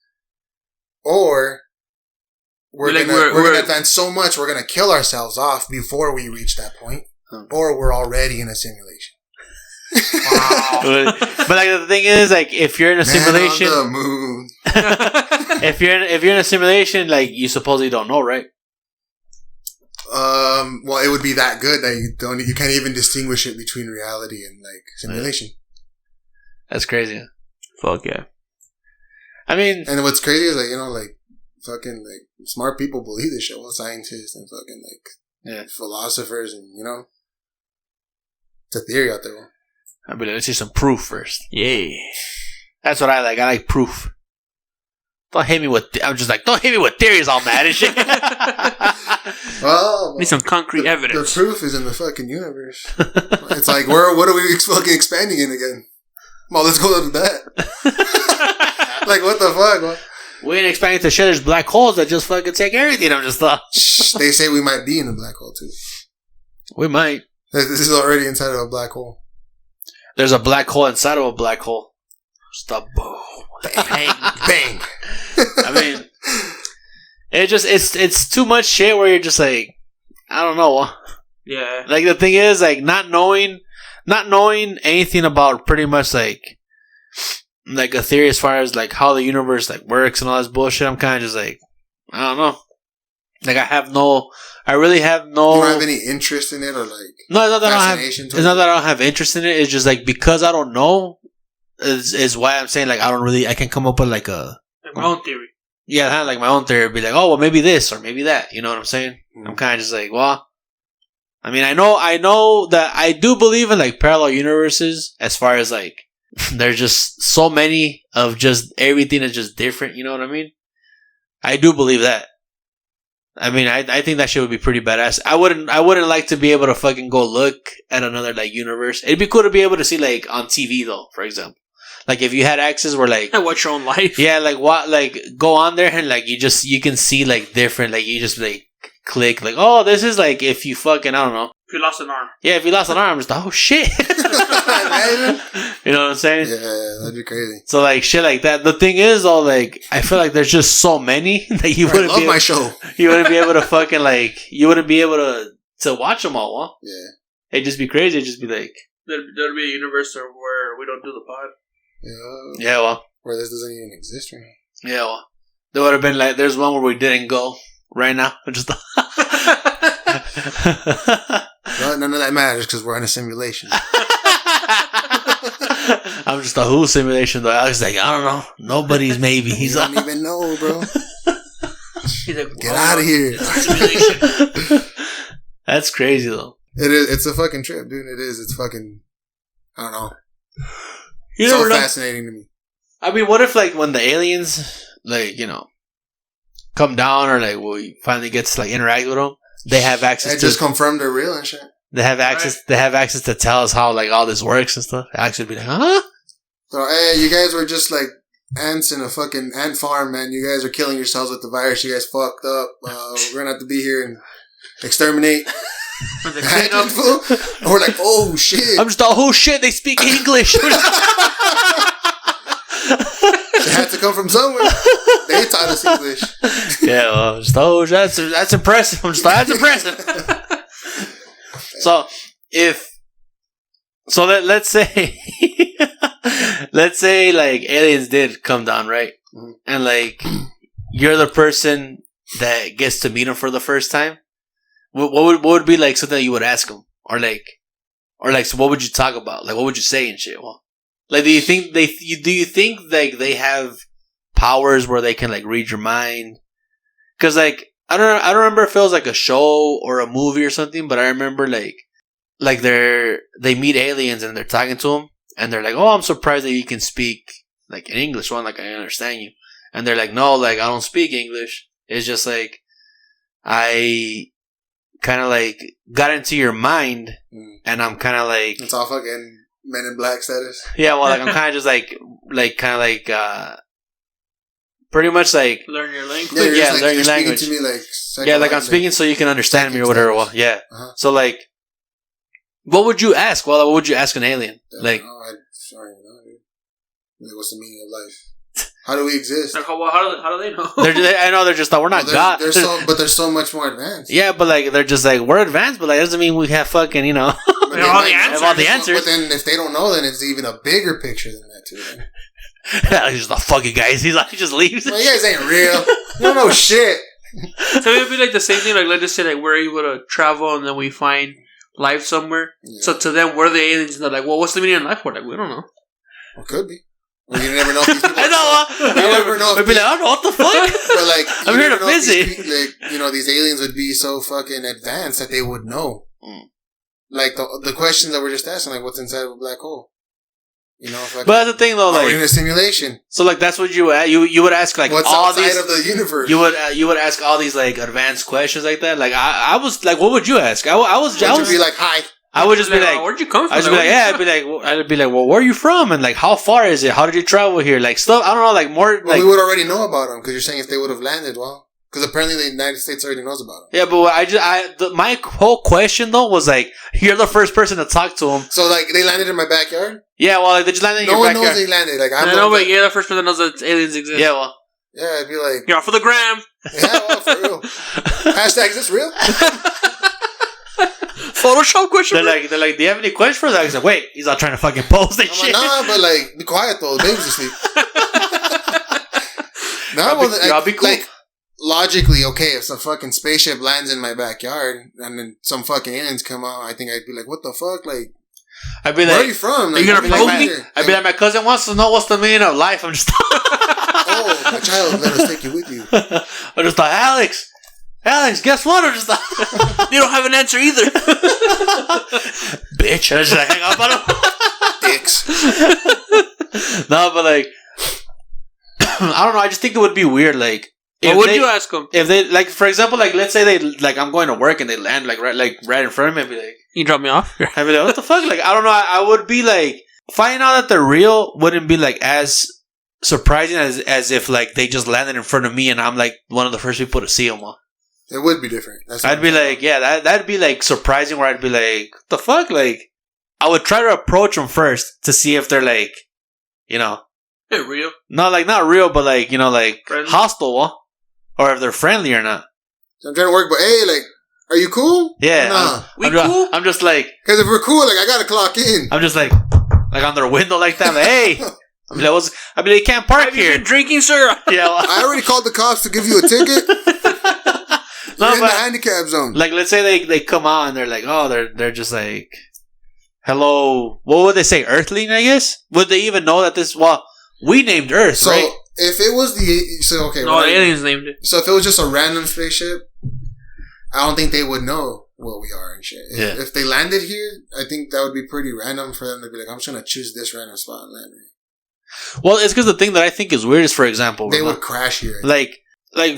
Or. We're gonna advance so much we're gonna kill ourselves off before we reach that point, or we're already in a simulation. Wow! but like the thing is, like if you're in a simulation, on the moon. if you're in a simulation, like you supposedly don't know, right? Well, it would be that good that you can't even distinguish it between reality and like simulation. That's crazy. Fuck yeah! I mean, and what's crazy is like like. Fucking like smart people believe this shit. Well, scientists and fucking like philosophers and it's a theory out there. I mean, let's see some proof first. Yeah, that's what I like. I like proof. Don't hit me with. I'm just like don't hit me with theories all mad and shit. Well, need some concrete evidence. The proof is in the fucking universe. It's like what are we fucking expanding in again? Well, let's go to that. Like what the fuck? What? We ain't expanding to shit. There's black holes that just fucking take everything. I'm just thought. They say we might be in a black hole too. We might. This is already inside of a black hole. There's a black hole inside of a black hole. Stop. Boom. Bang. Bang. I mean, it's too much shit where you're just like, I don't know. Yeah. Like the thing is, like not knowing anything about pretty much like a theory as far as like how the universe like works and all this bullshit. I'm kind of just like, I don't know. Like I really have no. You don't have any interest in it or like. No, it's not that I don't have interest in it. It's just like because I don't know is why I'm saying like I can't come up with like my own theory. Yeah, I have like my own theory. Be like, oh well, maybe this or maybe that. You know what I'm saying? Mm-hmm. I'm kind of just like, well, I mean, I know that I do believe in like parallel universes as far as like there's just so many of just everything is just different. You know what I mean? I do believe that. I mean, I think that shit would be pretty badass. I wouldn't like to be able to fucking go look at another like universe. It'd be cool to be able to see like on TV though, for example. Like if you had access where like and watch your own life. Yeah, like what like go on there and like you can see like different like you just like click like oh this is like if you fucking I don't know. If you lost an arm. Yeah, if you lost an arm, it's like, oh shit. You know what I'm saying? Yeah, that'd be crazy. So like shit like that. The thing is though, like I feel like there's just so many that you wouldn't be my show. You wouldn't be able to fucking like you wouldn't be able to watch them all, huh? Yeah. It'd just be crazy. It'd just be like... There'd be a universe where we don't do the pod. Yeah, well. Where this doesn't even exist right now. Yeah, well. There would have been like... There's one where we didn't go right now. Just... Well, none of that matters because we're in a simulation. I'm just a who simulation though. I was like, I don't know. Nobody's maybe. He's don't even know, bro. He's like, get out of here. Simulation. That's crazy though. It is. It's a fucking trip, dude. It is. It's fucking. I don't know. You so know, fascinating to me. I mean, what if like when the aliens, like come down or like we finally get to like interact with them, they have access to just confirm they're real and shit. They have access. Right. They have access to tell us how like all this works and stuff. Actually, be like, huh? So hey, you guys were just like ants in a fucking ant farm, man. You guys are killing yourselves with the virus. You guys fucked up. We're gonna have to be here and exterminate. And we're like, oh shit! I'm just all, oh shit! They speak English. It had to come from somewhere. They taught us English. Yeah, well, just, oh, that's impressive. I'm just like, that's impressive. Let's say, let's say like aliens did come down, right? Mm-hmm. And like you're the person that gets to meet them for the first time. What would be like something that you would ask them, or so what would you talk about? Like what would you say and shit? Well, like do you think like they have powers where they can like read your mind? Because like I don't remember if it was like a show or a movie or something, but I remember like they meet aliens and they're talking to them and they're like, oh, I'm surprised that you can speak like in English. One, like I understand you, and they're like, no, like I don't speak English. It's just like I kind of like got into your mind, and I'm kind of like it's all fucking Men in Black status. Yeah, well, like I'm kind of just like pretty much like learn your language. Yeah, like, learn your language. To me, like, like I'm speaking so you can understand me or whatever. Well, yeah. Uh-huh. So like, what would you ask? Well, what would you ask an alien? Like, sorry, like, what's the meaning of life? How do we exist? Like, how do they know? I know they're just we're not God. But they're so much more advanced. Yeah, but like they're just like we're advanced, but like that doesn't mean we have fucking we have all the answers. But then if they don't know, then it's even a bigger picture than that too. Then. He's just the fucking guys. He just leaves. Well, you guys ain't real. You don't know shit. So it would be like the same thing. Like let's just say like we're able to travel and then we find life somewhere. Yeah. So to them, we're the aliens, and they're like, well, what's the meaning of life? We're like, we don't know. Well, could be. Well, you never know if these people... I know. You never know if... I'd be like, I don't know what the fuck. But like... I'm here to visit. These aliens would be so fucking advanced that they would know. Like, the questions that we're just asking, like, what's inside of a black hole? You know? Like, but that's the thing, though, like... We're in a simulation. So, like, that's what you would ask, like, what's all outside these... of the universe? You would ask all these, like, advanced questions like that. Like, I was... Like, what would you ask? I would be like, hi. I would just be like, where'd you come from? I'd be like, well, where are you from? And like, how far is it? How did you travel here? Like stuff, I don't know, like more. Well, we would already know about them because you're saying if they would have landed, well, because apparently the United States already knows about them. Yeah, but my whole question though was like, you're the first person to talk to them. So like, they landed in my backyard. Yeah, well, like, they just landed in your backyard. No one knows they landed. Like, I know, but you're the first person that knows that aliens exist. Yeah, well, yeah, I'd be like, you're off for the gram. Yeah, well, for real. Hashtag is this real? Photoshop question? They're like, do you have any questions for that? I said, wait, he's not trying to fucking post that shit. Like, nah, but like, be quiet though. The baby's asleep. I'll be cool. Like, logically, okay, if some fucking spaceship lands in my backyard and then some fucking aliens come out, I think I'd be like, what the fuck? Like, I'd be like, where are you from? Like, are you gonna probe me? I'd be like, my cousin wants to know what's the meaning of life. I'm just oh, my child, let us take you with you. I just thought, Alex, guess what? I'm just like, you don't have an answer either. Bitch. I just like, hang up on him. Dicks. No, but like, I don't know. I just think it would be weird. Like, what would you ask them? If they, like, for example, like, let's say they, like, I'm going to work and they land, like right in front of me, I'd be like, you drop me off? I'd be like, what the fuck? Like, I don't know. I would be like, finding out that they're real wouldn't be like as surprising as if like they just landed in front of me and I'm like one of the first people to see them. It would be different. I'd be like, yeah, that'd be like surprising. Where I'd be like, the fuck, like, I would try to approach them first to see if they're like, they're real. No, like not real, but like like friendly. Hostile, or if they're friendly or not. So I'm trying to work, but hey, like, Are you cool? Yeah. Nah. Cool? I'm just like... Because if we're cool, like, I gotta clock in. I'm just like on their window like that. Like, hey. I mean, you can't park here. Have you been drinking, sir? Yeah. Well, I already called the cops to give you a ticket. You're in the handicap zone. Like, let's say they come out and they're like, oh, they're just like, hello. What would they say? Earthling, I guess? Would they even know that this... Well, we named Earth, so, right? if it was the... So, okay. No, the aliens named it. So, if it was just a random spaceship, I don't think they would know what we are and shit. If they landed here, I think that would be pretty random for them to be like, I'm just going to choose this random spot and land here. Well, it's because the thing that I think is weird is, for example... They would crash here. Like,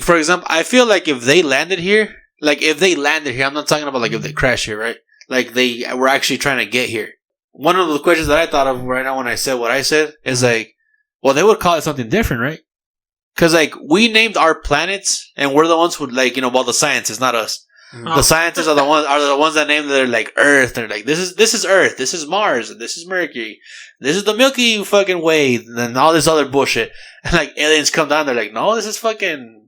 for example, I feel like if they landed here... Like, if they landed here, I'm not talking about, like, if they crash here, right? Like, they were actually trying to get here. One of the questions that I thought of right now when I said what I said is, like, well, they would call it something different, right? Because, like, we named our planets, and we're the ones who, like, you know, well, the scientists, not us. Mm-hmm. The scientists are the ones that named they're like Earth. They're like, this is Earth, this is Mars, this is Mercury, this is the Milky fucking Way, and then all this other bullshit. And, like, aliens come down, they're like, no, this is fucking...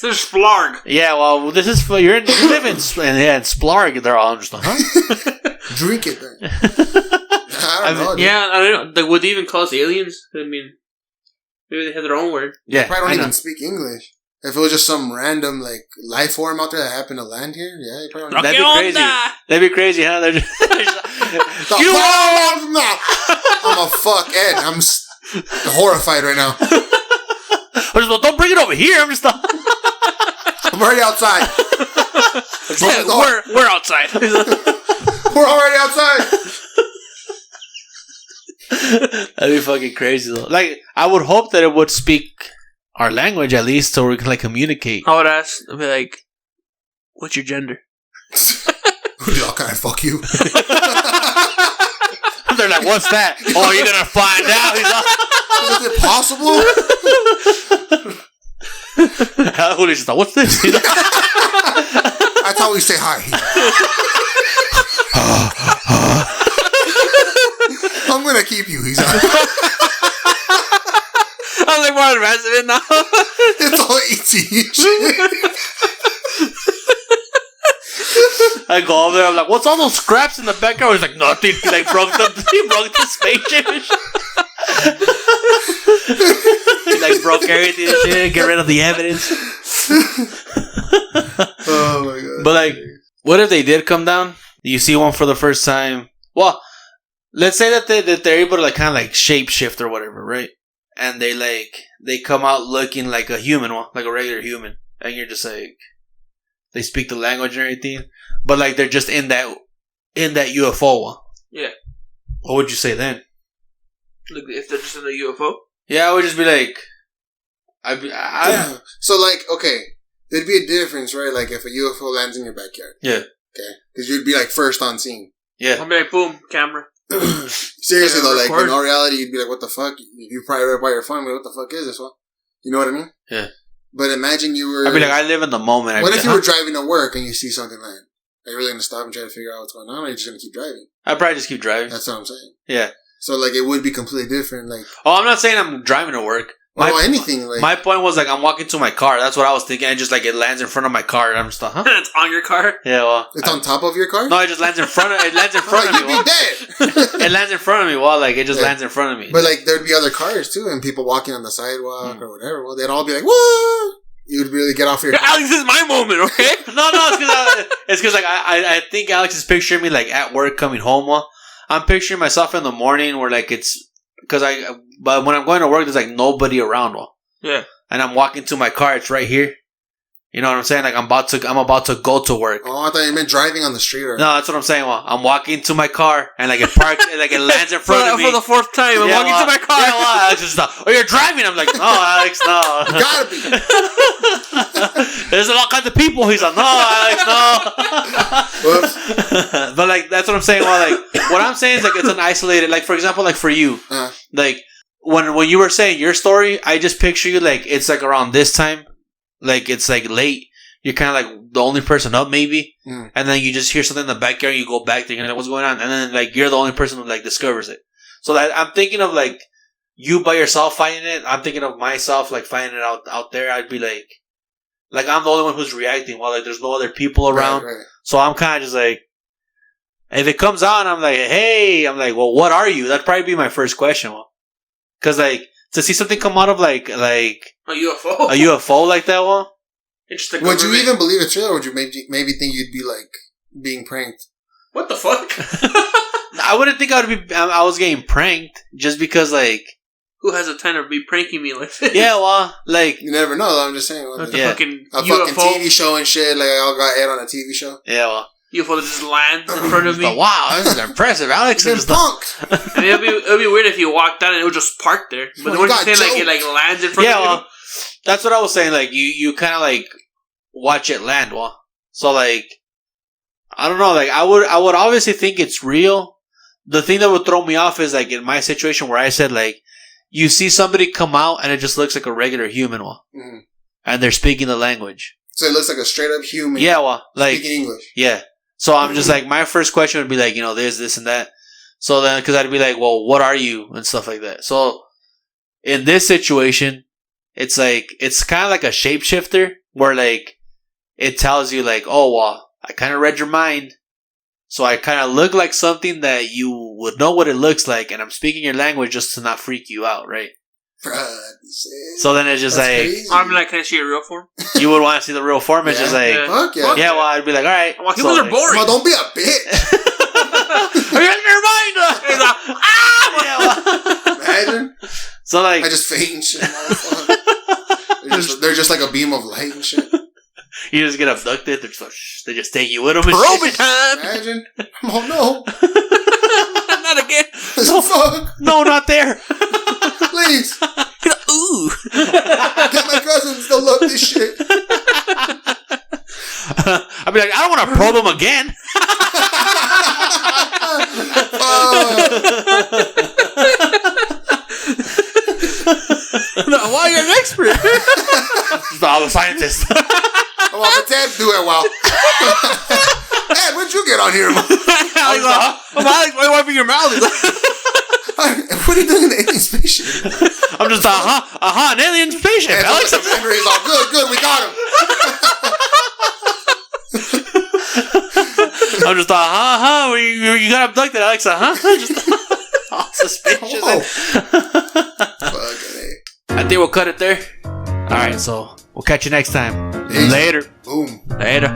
This is Splarg. Yeah, well, this is for you live in Splarg. They're all just like, huh? Drink it then. I don't know. Yeah, I don't know. Like, would they even call us aliens? I mean, maybe they have their own word. Yeah, they probably don't even speak English. If it was just some random like life form out there that happened to land here, yeah, you probably don't. That'd be crazy. That'd be crazy, huh? They're just I'm a fuck Ed. I'm horrified right now. Don't bring it over here. I'm already outside. We're outside. We're already outside. That'd be fucking crazy though. Like, I would hope that it would speak our language at least, so we can like communicate. I would ask. I'd be like, "What's your gender?" Y'all kind of fuck you. They're like, "What's that?" Oh, you're gonna find out. Is it possible? Julio's just like, what's this? I thought we say hi. I'm gonna keep you. He's like, I'm like more advanced of it now. It's all easy shit. I go over there. I'm like, what's all those scraps in the backyard? He's like, nothing. He like broke the spaceship. He like broke everything and shit. Get rid of the evidence. Oh my god! But like, what if they did come down? You see one for the first time. Well, let's say that they're able to like kind of like shape shift or whatever, right? And they come out looking like a human, like a regular human, and you're just like, they speak the language and everything, but like they're just in that UFO. Yeah. What would you say then? Like if they're just in a UFO? Yeah, I would just be like, So like, okay, there'd be a difference, right? Like if a UFO lands in your backyard. Yeah. Okay. Because you'd be like first on scene. Yeah. I'll be like, boom, camera. Seriously though, like in all reality, you'd be like, what the fuck? You probably right by your phone, what the fuck is this one? You know what I mean? Yeah. But imagine you were... I'd be like, I live in the moment. What if you were driving to work and you see something land? Are you really going to stop and try to figure out what's going on, or are you just going to keep driving? I'd probably just keep driving. That's what I'm saying. Yeah. So, like, it would be completely different. Like, oh, I'm not saying I'm driving to work. Anything. Like, my point was, like, I'm walking to my car. That's what I was thinking. And just, like, it lands in front of my car. And I'm just like, huh? It's on your car? Yeah, well. It's on top of your car? No, it just lands in front of me. You'd be dead. It lands in front of me. Well, like, it just lands in front of me. But, like, there'd be other cars, too, and people walking on the sidewalk or whatever. Well, they'd all be like, what? You'd really get off your car. Alex, this is my moment, okay? No, it's because like I think Alex is picturing me like at work coming home. I'm picturing myself in the morning where like it's because but when I'm going to work, there's like nobody around. Yeah, and I'm walking to my car. It's right here. You know what I'm saying? Like I'm about to go to work. Oh, I thought you meant driving on the street. Or... No, that's what I'm saying. Well, I'm walking to my car and like it parks, like it lands in front of me for the fourth time. I'm walking to my car. Yeah, well, Alex is like, oh, you're driving. I'm like, no, Alex, no. You gotta be. There's all kinds of people. He's like, no, Alex, no. But like that's what I'm saying. Well, like what I'm saying is like it's an isolated. Like for example, like for you, like when you were saying your story, I just picture you like it's like around this time. Like, it's, like, late. You're kind of, like, the only person up, maybe. And then you just hear something in the backyard, and you go back there, and like, what's going on? And then, like, you're the only person who, like, discovers it. So, that, I'm thinking of, like, you by yourself finding it. I'm thinking of myself, like, finding it out there. I'd be, like, like I'm the only one who's reacting while like there's no other people around. Right. So I'm kind of just like, if it comes out, I'm like, hey, I'm like, well, what are you? That'd probably be my first question. Because like to see something come out of like a UFO like that one. Would you even believe it's real, or would you maybe think you'd be like being pranked? What the fuck? I wouldn't think I was getting pranked just because like. Who has the time to be pranking me like this? Yeah, well, like you never know. I'm just saying, fucking a fucking TV show and shit. Like I all got aired on a TV show. Yeah, well, UFO that just lands in front of me. But wow, this is impressive. Alex is punked. I mean, it'd be weird if you walked out and it would just park there. But the one you saying like it like lands in front of you. Well, that's what I was saying. Like you kind of like watch it land. Well, so like I don't know. Like I would obviously think it's real. The thing that would throw me off is like in my situation where I said like. You see somebody come out and it just looks like a regular human one. Mm-hmm. And they're speaking the language. So it looks like a straight up human. Yeah, well, like. Speaking English. Yeah. So I'm just like, my first question would be like, there's this and that. So then, because I'd be like, well, what are you? And stuff like that. So in this situation, it's like, it's kind of like a shapeshifter where like, it tells you like, oh, well, I kind of read your mind. So I kind of look like something that you would know what it looks like, and I'm speaking your language just to not freak you out, right? So then it's just like... Crazy. I'm like, can I see a real form? You would want to see the real form? It's just like... Fuck yeah. Yeah, well, I'd be like, all right. Well, humans are boring. Well, don't be a bitch. Are you in your mind? Yeah, well. Imagine. So like... I just faint and shit. They're just like a beam of light and shit. You just get abducted. They just take you with them. Probe time. Imagine. Oh no. Not again. No, fuck. No, not there. Please. Ooh. Get my cousins. They'll love this shit. I'd be like, I don't want to probe them again. Why you're an expert? I'm a scientist. I want Ted to do it well. Ed, when'd you get on here? Alex, why wiping your mouth? What are you doing in the alien spaceship? I'm just an alien spaceship. Ed's Alex, Henry's all good, we got him. I'm just you got abducted, Alex. Just all suspicious. I think we'll cut it there. All right, so we'll catch you next time. Peace. Later. Boom. Later.